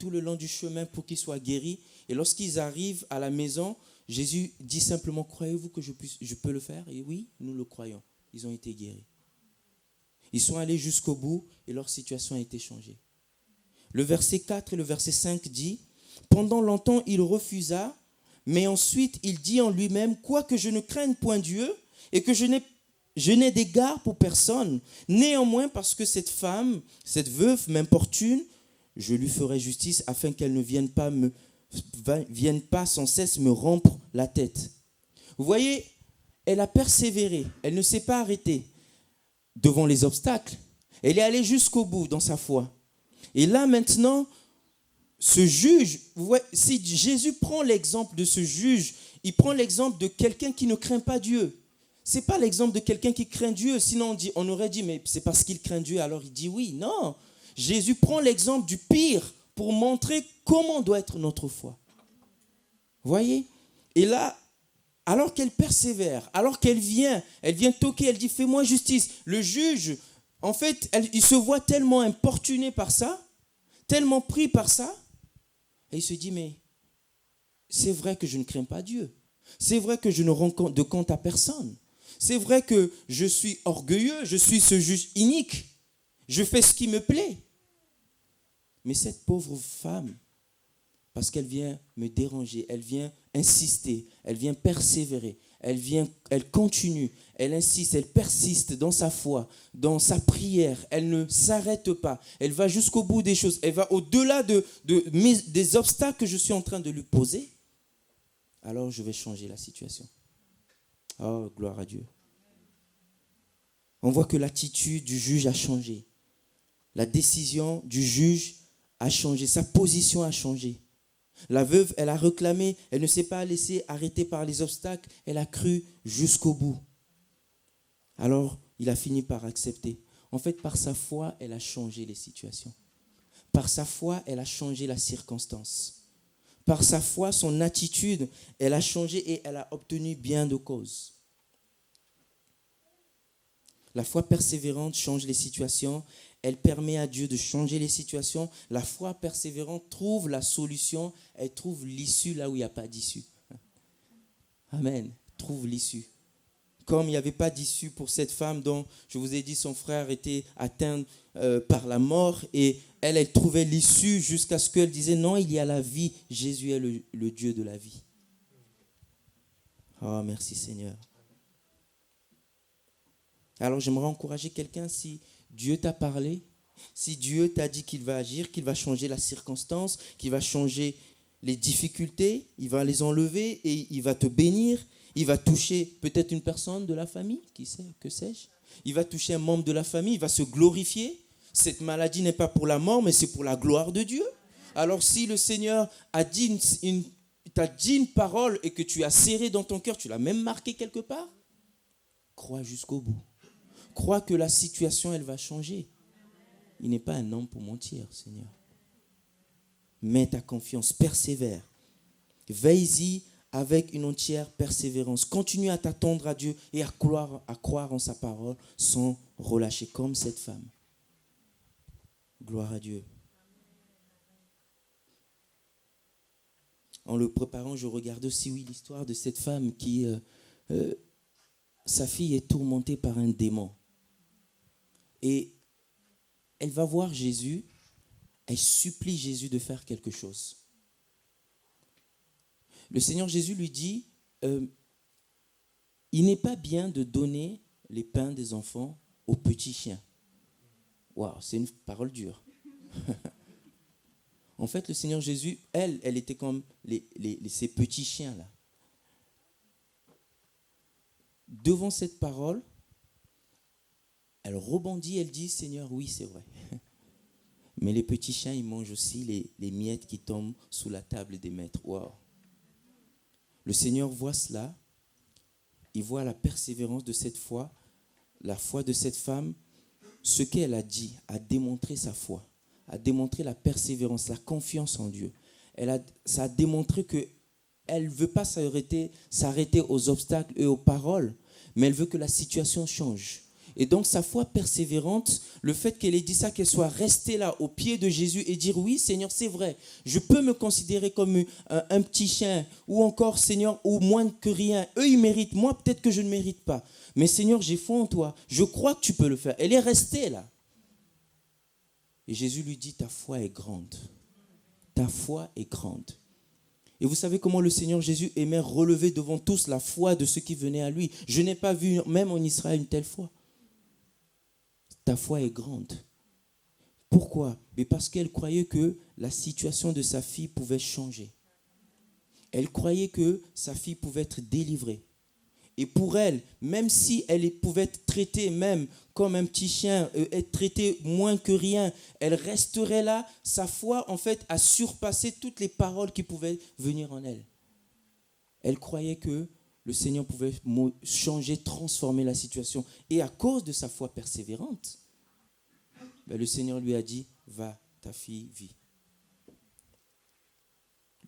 pour qu'ils soient guéris. Et lorsqu'ils arrivent à la maison, Jésus dit simplement, croyez-vous que je peux le faire? Et oui, nous le croyons. Ils ont été guéris. Ils sont allés jusqu'au bout et leur situation a été changée. Le verset 4 et le verset 5 dit, pendant longtemps il refusa, mais ensuite il dit en lui-même, quoique je ne craigne point Dieu et que je n'ai d'égard pour personne, néanmoins parce que cette veuve m'importune, je lui ferai justice afin qu'elle ne vienne pas sans cesse me rompre la tête. Vous voyez, elle a persévéré, elle ne s'est pas arrêtée devant les obstacles. Elle est allée jusqu'au bout dans sa foi. Et là maintenant, ce juge, si Jésus prend l'exemple de ce juge, il prend l'exemple de quelqu'un qui ne craint pas Dieu. Ce n'est pas l'exemple de quelqu'un qui craint Dieu, sinon on aurait dit, mais c'est parce qu'il craint Dieu, alors il dit oui. Non, Jésus prend l'exemple du pire pour montrer comment doit être notre foi. Vous voyez? Et là, alors qu'elle persévère, alors qu'elle vient toquer, elle dit, fais-moi justice. Le juge, en fait, il se voit tellement importuné par ça, tellement pris par ça, et il se dit, mais c'est vrai que je ne crains pas Dieu. C'est vrai que je ne rends de compte à personne. C'est vrai que je suis orgueilleux, je suis ce juge inique. Je fais ce qui me plaît. Mais cette pauvre femme, parce qu'elle vient me déranger, elle vient insister, elle vient persévérer, elle continue, elle insiste, elle persiste dans sa foi, dans sa prière, elle ne s'arrête pas, elle va jusqu'au bout des choses, elle va au-delà des obstacles que je suis en train de lui poser, alors je vais changer la situation. Oh, gloire à Dieu. On voit que l'attitude du juge a changé. La décision du juge a changé, sa position a changé. La veuve, elle a réclamé, elle ne s'est pas laissée arrêter par les obstacles, elle a cru jusqu'au bout. Alors, il a fini par accepter. En fait, par sa foi, elle a changé les situations. Par sa foi, elle a changé la circonstance. Par sa foi, son attitude, elle a changé et elle a obtenu bien de causes. La foi persévérante change les situations. Elle permet à Dieu de changer les situations. La foi persévérante trouve la solution. Elle trouve l'issue là où il n'y a pas d'issue. Amen. Trouve l'issue. Comme il n'y avait pas d'issue pour cette femme dont, je vous ai dit, son frère était atteint par la mort. Et elle trouvait l'issue jusqu'à ce qu'elle disait, non, il y a la vie. Jésus est le Dieu de la vie. Oh, merci Seigneur. Alors j'aimerais encourager quelqu'un, si Dieu t'a parlé, si Dieu t'a dit qu'il va agir, qu'il va changer la circonstance, qu'il va changer les difficultés, il va les enlever et il va te bénir, il va toucher peut-être une personne de la famille, qui sait, que sais-je, il va toucher un membre de la famille, il va se glorifier. Cette maladie n'est pas pour la mort, mais c'est pour la gloire de Dieu. Alors si le Seigneur t'a dit une parole et que tu as serré dans ton cœur, tu l'as même marqué quelque part, crois jusqu'au bout. Crois que la situation, elle va changer. Il n'est pas un homme pour mentir, Seigneur. Mets ta confiance, persévère. Veille-y avec une entière persévérance. Continue à t'attendre à Dieu et à croire en sa parole sans relâcher, comme cette femme. Gloire à Dieu. En le préparant, je regarde aussi, l'histoire de cette femme qui, sa fille est tourmentée par un démon. Et elle va voir Jésus, elle supplie Jésus de faire quelque chose. Le Seigneur Jésus lui dit, il n'est pas bien de donner les pains des enfants aux petits chiens. Waouh, c'est une parole dure. En fait, le Seigneur Jésus, elle était comme ces petits chiens-là. Devant cette parole, elle rebondit, elle dit, Seigneur, oui, c'est vrai. Mais les petits chiens, ils mangent aussi les miettes qui tombent sous la table des maîtres. Wow. Le Seigneur voit cela, il voit la persévérance de cette foi, la foi de cette femme. Ce qu'elle a dit a démontré sa foi, a démontré la persévérance, la confiance en Dieu. Ça a démontré qu'elle ne veut pas s'arrêter aux obstacles et aux paroles, mais elle veut que la situation change. Et donc sa foi persévérante, le fait qu'elle ait dit ça, qu'elle soit restée là au pied de Jésus et dire, oui Seigneur, c'est vrai, je peux me considérer comme un petit chien, ou encore Seigneur, ou moins que rien. Eux, ils méritent, moi peut-être que je ne mérite pas. Mais Seigneur, j'ai foi en toi, je crois que tu peux le faire. Elle est restée là. Et Jésus lui dit, ta foi est grande. Ta foi est grande. Et vous savez comment le Seigneur Jésus aimait relever devant tous la foi de ceux qui venaient à lui. Je n'ai pas vu, même en Israël, une telle foi. Ta foi est grande. Pourquoi? Mais parce qu'elle croyait que la situation de sa fille pouvait changer. Elle croyait que sa fille pouvait être délivrée. Et pour elle, même si elle pouvait être traitée même comme un petit chien, être traitée moins que rien, elle resterait là. Sa foi, en fait, a surpassé toutes les paroles qui pouvaient venir en elle. Elle croyait que le Seigneur pouvait changer, transformer la situation. Et à cause de sa foi persévérante, le Seigneur lui a dit, va, ta fille vit.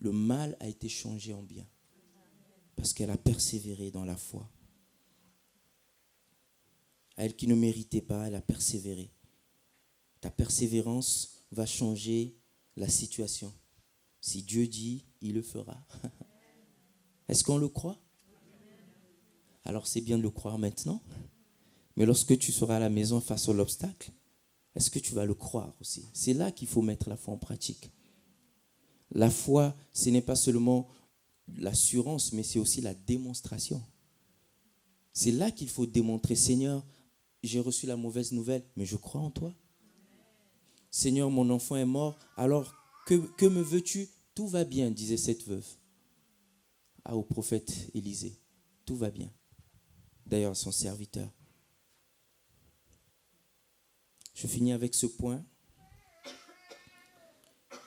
Le mal a été changé en bien. Parce qu'elle a persévéré dans la foi. Elle qui ne méritait pas, elle a persévéré. Ta persévérance va changer la situation. Si Dieu dit, il le fera. Est-ce qu'on le croit? Alors c'est bien de le croire maintenant. Mais lorsque tu seras à la maison face à l'obstacle, est-ce que tu vas le croire aussi? C'est là qu'il faut mettre la foi en pratique. La foi, ce n'est pas seulement l'assurance, mais c'est aussi la démonstration. C'est là qu'il faut démontrer, Seigneur, j'ai reçu la mauvaise nouvelle, mais je crois en toi. Seigneur, mon enfant est mort, alors que me veux-tu? Tout va bien, disait cette veuve. Au prophète Élisée, tout va bien. D'ailleurs, à son serviteur. Je finis avec ce point.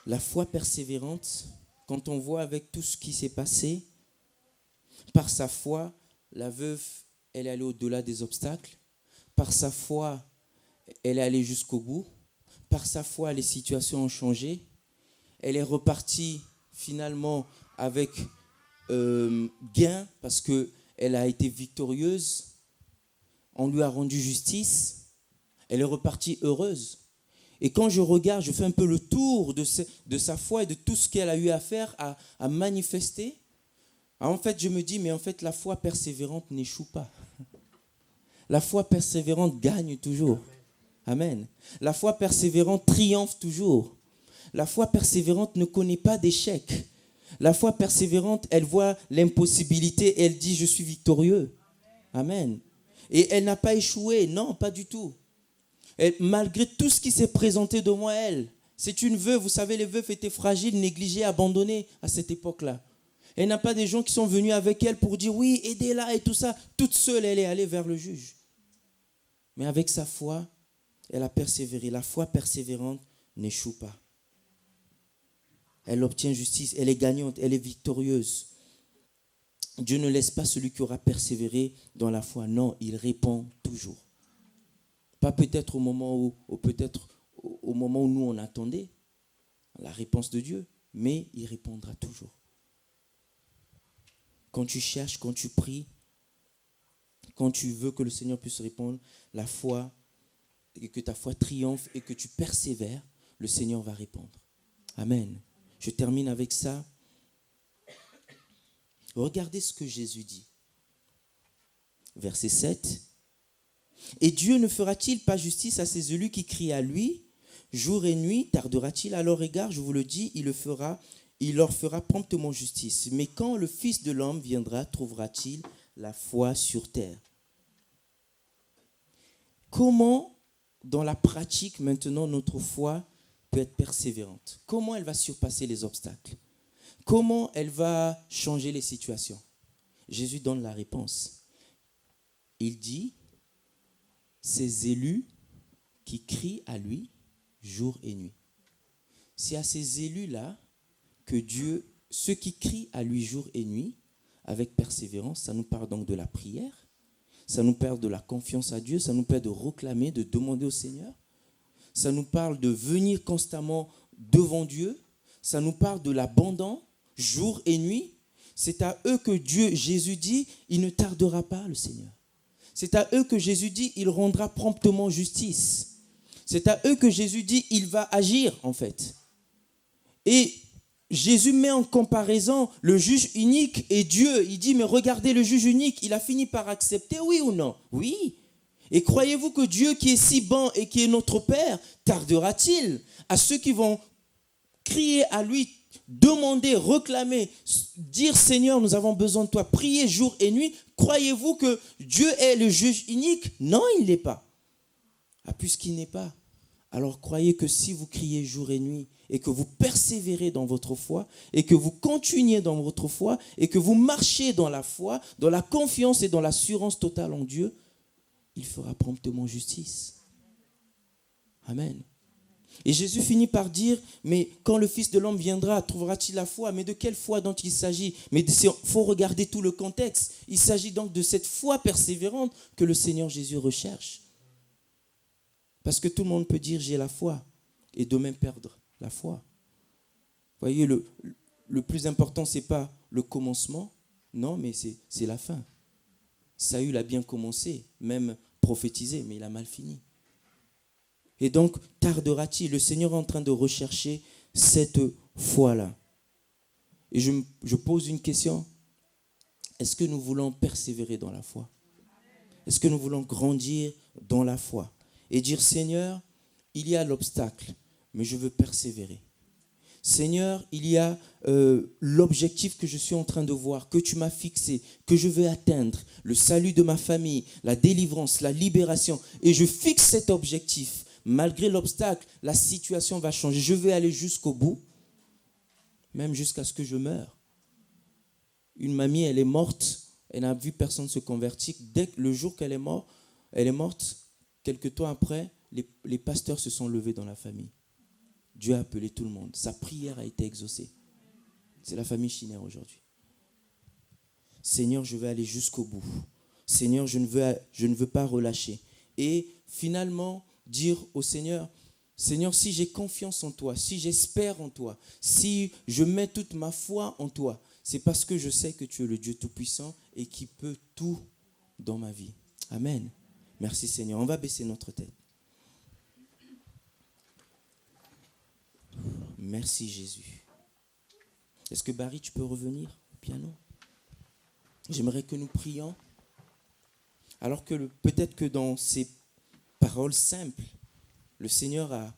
La foi persévérante, quand on voit avec tout ce qui s'est passé, par sa foi, la veuve, elle est allée au-delà des obstacles. Par sa foi, elle est allée jusqu'au bout. Par sa foi, les situations ont changé. Elle est repartie finalement avec gain parce qu'elle a été victorieuse. on lui a rendu justice, elle est repartie heureuse. Et quand je regarde, je fais un peu le tour de sa foi et de tout ce qu'elle a eu à faire, à manifester. En fait, je me dis, mais en fait, la foi persévérante n'échoue pas. La foi persévérante gagne toujours. Amen. La foi persévérante triomphe toujours. La foi persévérante ne connaît pas d'échec. La foi persévérante, elle voit l'impossibilité et elle dit, je suis victorieux. Amen. Et elle n'a pas échoué. Non, pas du tout. Et malgré tout ce qui s'est présenté devant elle, c'est une veuve. Vous savez, les veuves étaient fragiles, négligées, abandonnées à cette époque-là. Elle n'a pas des gens qui sont venus avec elle pour dire, oui, aidez-la et tout ça. Toute seule, elle est allée vers le juge. Mais avec sa foi, elle a persévéré. La foi persévérante n'échoue pas. Elle obtient justice, elle est gagnante, elle est victorieuse. Dieu ne laisse pas celui qui aura persévéré dans la foi. Non, il répond toujours. Pas peut-être au moment où nous on attendait la réponse de Dieu, mais il répondra toujours. Quand tu cherches, quand tu pries, quand tu veux que le Seigneur puisse répondre, la foi, et que ta foi triomphe et que tu persévères, le Seigneur va répondre. Amen. Je termine avec ça. Regardez ce que Jésus dit. Verset 7. Et Dieu ne fera-t-il pas justice à ses élus qui crient à lui, jour et nuit? Tardera-t-il à leur égard? Je vous le dis, il leur fera promptement justice. Mais quand le Fils de l'homme viendra, trouvera-t-il la foi sur terre? Comment, dans la pratique maintenant, notre foi peut être persévérante? Comment elle va surpasser les obstacles? Comment elle va changer les situations? Jésus donne la réponse. Il dit, ces élus qui crient à lui jour et nuit. C'est à ces élus-là que Dieu, ceux qui crient à lui jour et nuit, avec persévérance, ça nous parle donc de la prière, ça nous parle de la confiance à Dieu, ça nous parle de réclamer, de demander au Seigneur, ça nous parle de venir constamment devant Dieu, ça nous parle de l'abandon, jour et nuit. C'est à eux que Dieu, Jésus dit, il ne tardera pas, le Seigneur. C'est à eux que Jésus dit, il rendra promptement justice. C'est à eux que Jésus dit, il va agir, en fait. Et Jésus met en comparaison le juge unique et Dieu. Il dit, mais regardez le juge unique, il a fini par accepter, oui ou non? Oui. Et croyez-vous que Dieu qui est si bon et qui est notre Père, tardera-t-il à ceux qui vont crier à lui, demander, réclamer, dire Seigneur, nous avons besoin de toi, prier jour et nuit? Croyez-vous que Dieu est le juge unique? Non, il n'est pas. Ah, puisqu'il n'est pas, alors croyez que si vous criez jour et nuit et que vous persévérez dans votre foi et que vous continuez dans votre foi et que vous marchez dans la foi, dans la confiance et dans l'assurance totale en Dieu, il fera promptement justice. Amen. Et Jésus finit par dire, mais quand le Fils de l'homme viendra, trouvera-t-il la foi? Mais de quelle foi dont il s'agit? Mais il faut regarder tout le contexte. Il s'agit donc de cette foi persévérante que le Seigneur Jésus recherche. Parce que tout le monde peut dire, j'ai la foi, et demain perdre la foi. Vous voyez, le plus important, ce n'est pas le commencement, non, mais c'est la fin. Saül a bien commencé, même prophétisé, mais il a mal fini. Et donc, tardera-t-il? Le Seigneur est en train de rechercher cette foi-là. Et je pose une question. Est-ce que nous voulons persévérer dans la foi? Est-ce que nous voulons grandir dans la foi? Et dire, Seigneur, il y a l'obstacle, mais je veux persévérer. Seigneur, il y a l'objectif que je suis en train de voir, que tu m'as fixé, que je veux atteindre, le salut de ma famille, la délivrance, la libération. Et je fixe cet objectif. Malgré l'obstacle, la situation va changer. Je vais aller jusqu'au bout, même jusqu'à ce que je meure. Une mamie, elle est morte, elle n'a vu personne se convertir. Dès que le jour qu'elle est morte, quelque temps après, les pasteurs se sont levés dans la famille. Dieu a appelé tout le monde. Sa prière a été exaucée. C'est la famille Schiner aujourd'hui. Seigneur, je vais aller jusqu'au bout. Seigneur, je ne veux pas relâcher. Et finalement, dire au Seigneur, Seigneur, si j'ai confiance en toi, si j'espère en toi, si je mets toute ma foi en toi, c'est parce que je sais que tu es le Dieu Tout-Puissant et qui peut tout dans ma vie. Amen. Merci Seigneur. On va baisser notre tête. Merci Jésus. Est-ce que Barry, tu peux revenir au piano? J'aimerais que nous prions. Alors que peut-être que dans ces paroles simples, le Seigneur a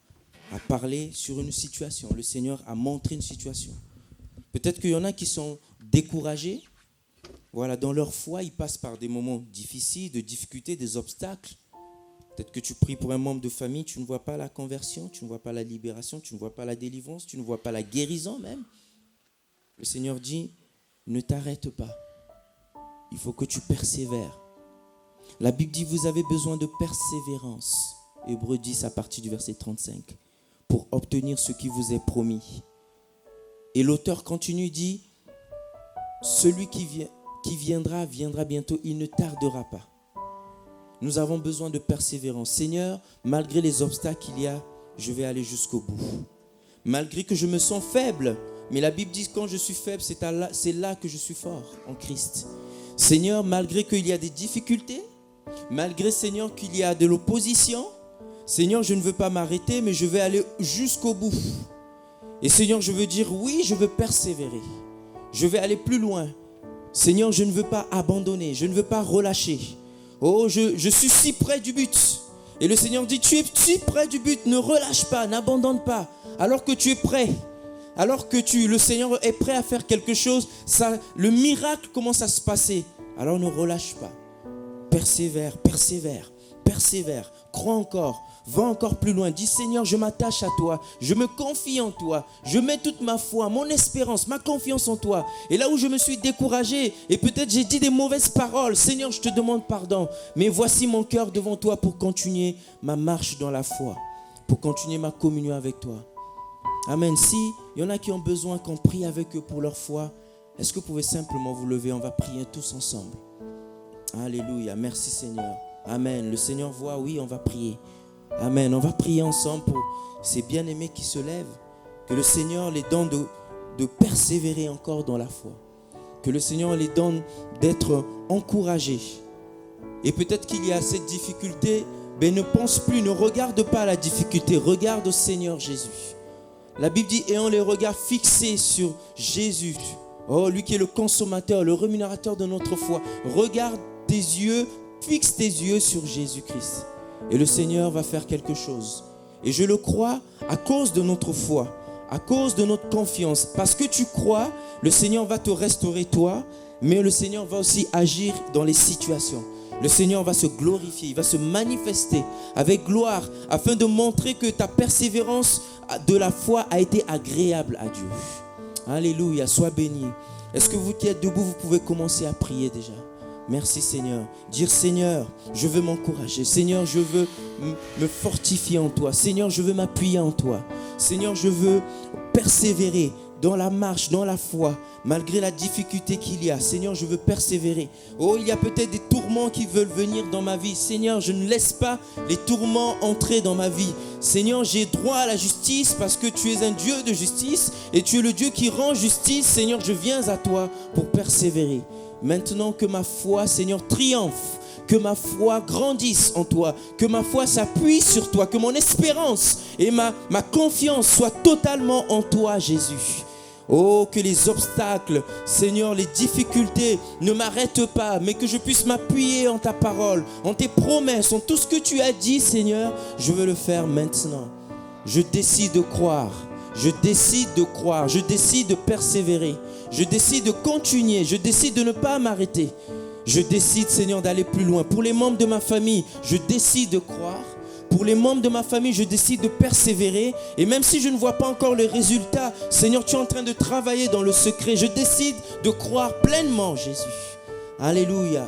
parlé sur une situation. Le Seigneur a montré une situation. Peut-être qu'il y en a qui sont découragés. Voilà, dans leur foi, ils passent par des moments difficiles, de difficultés, des obstacles. Peut-être que tu pries pour un membre de famille, tu ne vois pas la conversion, tu ne vois pas la libération, tu ne vois pas la délivrance, tu ne vois pas la guérison même. Le Seigneur dit, ne t'arrête pas. Il faut que tu persévères. La Bible dit, vous avez besoin de persévérance. Hébreux 10 à partir du verset 35. Pour obtenir ce qui vous est promis. Et l'auteur continue, dit, celui qui viendra bientôt, il ne tardera pas. Nous avons besoin de persévérance. Seigneur, malgré les obstacles qu'il y a, je vais aller jusqu'au bout. Malgré que je me sens faible, mais la Bible dit que quand je suis faible, c'est là que je suis fort en Christ. Seigneur, malgré qu'il y a des difficultés, malgré, Seigneur, qu'il y a de l'opposition, Seigneur, je ne veux pas m'arrêter, mais je vais aller jusqu'au bout. Et Seigneur, je veux dire, oui, je veux persévérer. Je vais aller plus loin. Seigneur, je ne veux pas abandonner, je ne veux pas relâcher. Oh, je suis si près du but. Et le Seigneur dit, tu es si près du but, ne relâche pas, n'abandonne pas. Alors que tu es prêt, alors que le Seigneur est prêt à faire quelque chose, le miracle commence à se passer. Alors ne relâche pas. Persévère, persévère, persévère. Crois encore, va encore plus loin. Dis Seigneur, je m'attache à toi, je me confie en toi, je mets toute ma foi, mon espérance, ma confiance en toi. Et là où je me suis découragé et peut-être j'ai dit des mauvaises paroles, Seigneur, je te demande pardon. Mais voici mon cœur devant toi pour continuer ma marche dans la foi, pour continuer ma communion avec toi. Amen. Si il y en a qui ont besoin qu'on prie avec eux pour leur foi, est-ce que vous pouvez simplement vous lever? On va prier tous ensemble. Alléluia. Merci Seigneur. Amen. Le Seigneur voit, oui, on va prier. Amen. On va prier ensemble pour ces bien-aimés qui se lèvent. Que le Seigneur les donne de persévérer encore dans la foi. Que le Seigneur les donne d'être encouragés. Et peut-être qu'il y a cette difficulté, mais ne pense plus, ne regarde pas la difficulté. Regarde au Seigneur Jésus. La Bible dit, ayant les regards fixés sur Jésus. Oh, lui qui est le consommateur, le rémunérateur de notre foi. Regarde tes yeux, fixe tes yeux sur Jésus-Christ. Et le Seigneur va faire quelque chose. Et je le crois à cause de notre foi, à cause de notre confiance. Parce que tu crois, le Seigneur va te restaurer toi, mais le Seigneur va aussi agir dans les situations. Le Seigneur va se glorifier, il va se manifester avec gloire afin de montrer que ta persévérance de la foi a été agréable à Dieu. Alléluia, sois béni. Est-ce que vous qui êtes debout, vous pouvez commencer à prier déjà? Merci Seigneur. Dire Seigneur, je veux m'encourager. Seigneur, je veux me fortifier en toi. Seigneur, je veux m'appuyer en toi. Seigneur, je veux persévérer dans la marche, dans la foi, malgré la difficulté qu'il y a. Seigneur, je veux persévérer. Oh, il y a peut-être des tourments qui veulent venir dans ma vie. Seigneur, je ne laisse pas les tourments entrer dans ma vie. Seigneur, j'ai droit à la justice parce que tu es un Dieu de justice et tu es le Dieu qui rend justice. Seigneur, je viens à toi pour persévérer. Maintenant que ma foi, Seigneur, triomphe, que ma foi grandisse en toi, que ma foi s'appuie sur toi, que mon espérance et ma confiance soient totalement en toi, Jésus. Oh, que les obstacles, Seigneur, les difficultés ne m'arrêtent pas, mais que je puisse m'appuyer en ta parole, en tes promesses, en tout ce que tu as dit, Seigneur. Je veux le faire maintenant. Je décide de croire. Je décide de croire. Je décide de persévérer. Je décide de continuer. Je décide de ne pas m'arrêter. Je décide, Seigneur, d'aller plus loin. Pour les membres de ma famille, je décide de croire. Pour les membres de ma famille, je décide de persévérer. Et même si je ne vois pas encore le résultat, Seigneur, tu es en train de travailler dans le secret. Je décide de croire pleinement, Jésus. Alléluia.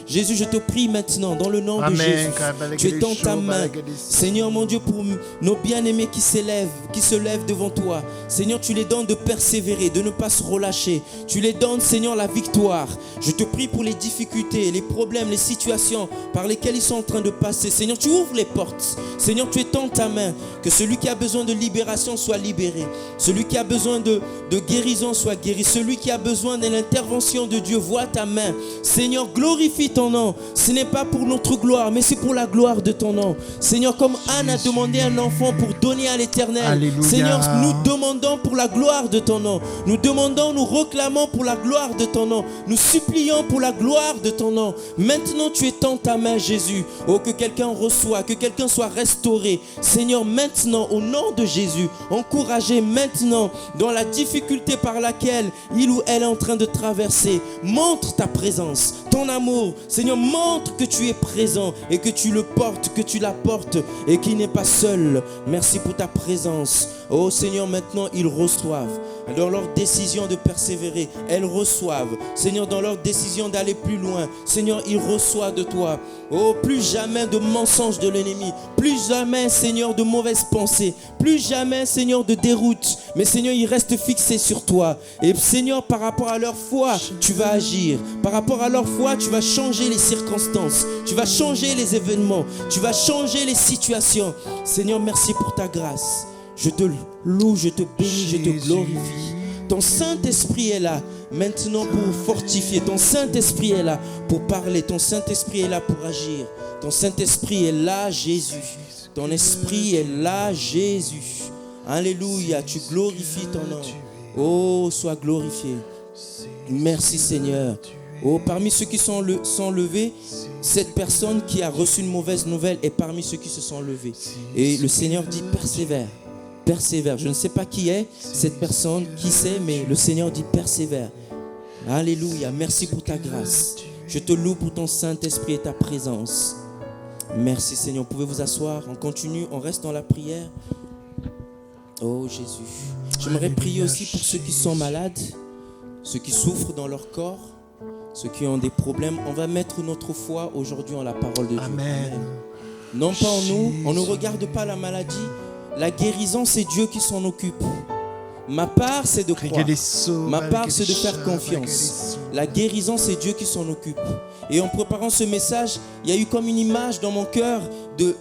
Jésus, je te prie maintenant dans le nom de Jésus. Tu es dans ta main. Seigneur mon Dieu, pour nos bien-aimés qui se lèvent devant toi. Seigneur, tu les donnes de persévérer, de ne pas se relâcher. Tu les donnes, Seigneur, la victoire. Je te prie pour les difficultés, les problèmes, les situations par lesquelles ils sont en train de passer. Seigneur, tu ouvres les portes. Seigneur, tu es dans ta main. Que celui qui a besoin de libération soit libéré. Celui qui a besoin de guérison soit guéri. Celui qui a besoin de l'intervention de Dieu voient ta main. Seigneur, glorifie ton nom. Ce n'est pas pour notre gloire, mais c'est pour la gloire de ton nom. Seigneur, comme Anne a demandé un enfant pour donner à l'Éternel. Alléluia. Seigneur, nous demandons pour la gloire de ton nom. Nous demandons, nous réclamons pour la gloire de ton nom. Nous supplions pour la gloire de ton nom. Maintenant, tu étends ta main, Jésus. Oh, que quelqu'un reçoive, que quelqu'un soit restauré. Seigneur, maintenant, au nom de Jésus, encouragez maintenant dans la difficulté par laquelle il ou elle est en train de traverser. Montre ta présence, ton amour. Seigneur, montre que tu es présent et que tu le portes, que tu l'apportes et qu'il n'est pas seul. Merci pour ta présence. Oh Seigneur, maintenant, ils reçoivent. Dans leur décision de persévérer, elles reçoivent. Seigneur, dans leur décision d'aller plus loin, Seigneur, ils reçoivent de toi. Oh, plus jamais de mensonges de l'ennemi. Plus jamais, Seigneur, de mauvaises pensées. Plus jamais, Seigneur, de déroute. Mais Seigneur, ils restent fixés sur toi. Et Seigneur, par rapport à leur foi, tu vas agir. Par rapport à leur foi, tu vas changer les circonstances. Tu vas changer les événements. Tu vas changer les situations. Seigneur, merci pour ta grâce. Je te loue, je te bénis, je te glorifie. Ton Saint-Esprit est là maintenant pour fortifier. Ton Saint-Esprit est là pour parler. Ton Saint-Esprit est là pour agir. Ton Saint-Esprit est là, Jésus. Ton Esprit est là, Jésus. Alléluia, tu glorifies ton nom. Oh, sois glorifié. Merci Seigneur. Oh, parmi ceux qui sont levés, cette personne qui a reçu une mauvaise nouvelle est parmi ceux qui se sont levés. Et le Seigneur dit persévère. Persévère. Je ne sais pas qui est cette personne, qui c'est, mais le Seigneur dit persévère. Alléluia. Merci pour ta grâce. Je te loue pour ton Saint-Esprit et ta présence. Merci Seigneur. Vous pouvez vous asseoir. On continue. On reste dans la prière. Oh Jésus. J'aimerais prier aussi pour ceux qui sont malades, ceux qui souffrent dans leur corps, ceux qui ont des problèmes. On va mettre notre foi aujourd'hui en la parole de Dieu. Amen. Non pas en nous. On ne regarde pas la maladie. La guérison, c'est Dieu qui s'en occupe. Ma part, c'est de croire. Ma part, c'est de faire confiance. La guérison, c'est Dieu qui s'en occupe. Et en préparant ce message, il y a eu comme une image dans mon cœur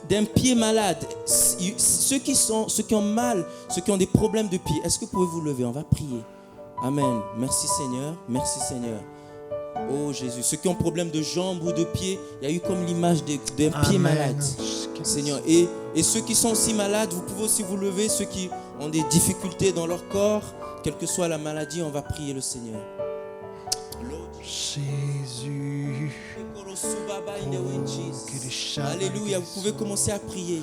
d'un pied malade. Ceux qui ont mal, ceux qui ont des problèmes de pied, est-ce que vous pouvez vous lever? On va prier. Amen. Merci Seigneur. Merci Seigneur. Oh Jésus, ceux qui ont problème de jambes ou de pieds, il y a eu comme l'image d'un pied malade. Seigneur, et ceux qui sont aussi malades, vous pouvez aussi vous lever. Ceux qui ont des difficultés dans leur corps, quelle que soit la maladie, on va prier le Seigneur. Jésus. Alléluia, vous pouvez commencer à prier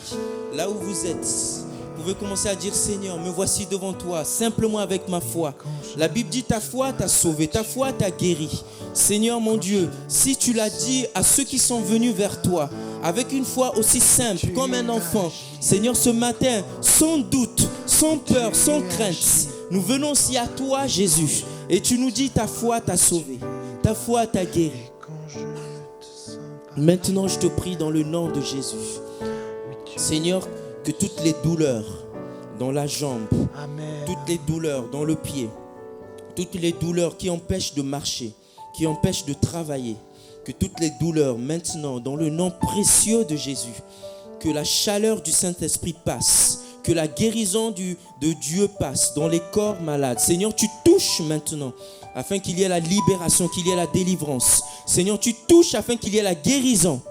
là où vous êtes. Vous pouvez commencer à dire Seigneur, me voici devant toi, simplement avec ma foi. La Bible dit ta foi t'a sauvé, ta foi t'a guéri. Seigneur mon Dieu, si tu l'as dit à ceux qui sont venus vers toi, avec une foi aussi simple comme un enfant, Seigneur, ce matin, sans doute, sans peur, sans crainte, nous venons aussi à toi Jésus. Et tu nous dis ta foi t'a sauvé, ta foi t'a guéri. Maintenant je te prie dans le nom de Jésus. Seigneur, que toutes les douleurs dans la jambe, toutes les douleurs dans le pied, toutes les douleurs qui empêchent de marcher, qui empêchent de travailler, que toutes les douleurs maintenant, dans le nom précieux de Jésus, que la chaleur du Saint-Esprit passe, que la guérison de Dieu passe dans les corps malades. Seigneur, tu touches maintenant afin qu'il y ait la libération, qu'il y ait la délivrance. Seigneur, tu touches afin qu'il y ait la guérison.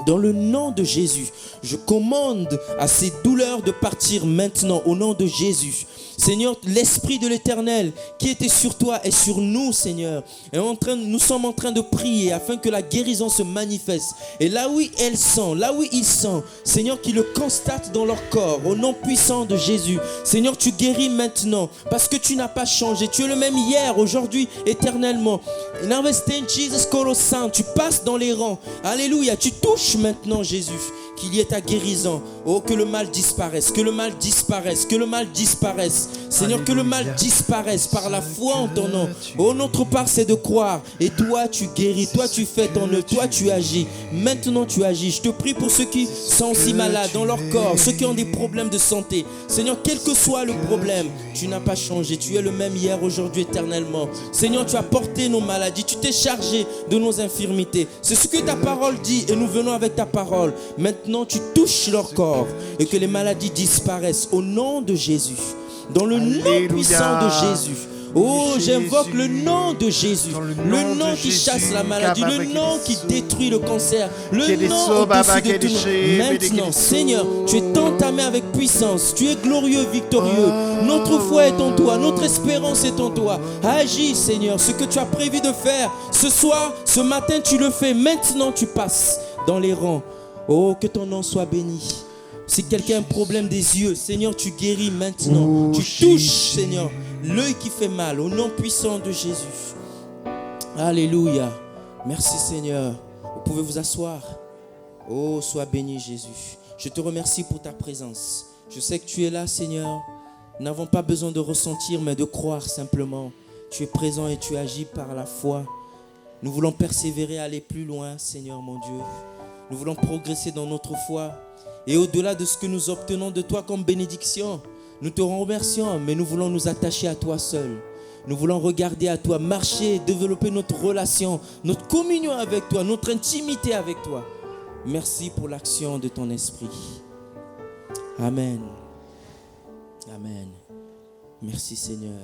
Dans le nom de Jésus, je commande à ces douleurs de partir maintenant au nom de Jésus. Seigneur, l'Esprit de l'Éternel qui était sur toi et sur nous, Seigneur. Et nous sommes en train de prier afin que la guérison se manifeste. Et là où elle sent, là où ils sentent, Seigneur, qu'ils le constatent dans leur corps, au nom puissant de Jésus. Seigneur, tu guéris maintenant parce que tu n'as pas changé. Tu es le même hier, aujourd'hui, éternellement. Tu passes dans les rangs. Alléluia, tu touches maintenant Jésus. Qu'il y ait ta guérison. Oh, que le mal disparaisse, que le mal disparaisse, que le mal disparaisse. Seigneur, Alléluia. Que le mal disparaisse par la foi en ton nom. Oh, notre part, c'est de croire. Et toi, tu guéris, toi, tu fais ton œuvre, toi, tu agis. Maintenant, tu agis. Je te prie pour ceux qui sont aussi malades dans leur corps, ceux qui ont des problèmes de santé. Seigneur, quel que soit le problème, tu n'as pas changé. Tu es le même hier, aujourd'hui, éternellement. Seigneur, tu as porté nos maladies. Tu t'es chargé de nos infirmités. C'est ce que ta parole dit et nous venons avec ta parole. Maintenant, tu touches leur corps et que les maladies disparaissent au nom de Jésus. Dans le nom puissant de Jésus. Oh, Jésus. j'invoque le nom de Jésus. Dans Le de nom qui Jésus. chasse la maladie. Le nom qui détruit le cancer. Le Kedeso, nom Baba, au-dessus de tout Kedeche, nom. Maintenant, Bedekedeso. Seigneur, tu es entamé avec puissance. Tu es glorieux, victorieux. Notre foi est en toi. Notre espérance est en toi. Agis, Seigneur. Ce que tu as prévu de faire ce soir, ce matin, tu le fais. Maintenant, tu passes dans les rangs. Oh, que ton nom soit béni. Si quelqu'un a un problème des yeux, Seigneur, tu guéris maintenant. Tu touches, Seigneur, l'œil qui fait mal, au nom puissant de Jésus. Alléluia. Merci, Seigneur. Vous pouvez vous asseoir. Oh, sois béni, Jésus. Je te remercie pour ta présence. Je sais que tu es là, Seigneur. Nous n'avons pas besoin de ressentir, mais de croire simplement. Tu es présent et tu agis par la foi. Nous voulons persévérer, aller plus loin, Seigneur mon Dieu. Nous voulons progresser dans notre foi. Et au-delà de ce que nous obtenons de toi comme bénédiction, nous te remercions, mais nous voulons nous attacher à toi seul. Nous voulons regarder à toi, marcher, développer notre relation, notre communion avec toi, notre intimité avec toi. Merci pour l'action de ton esprit. Amen. Amen. Merci Seigneur.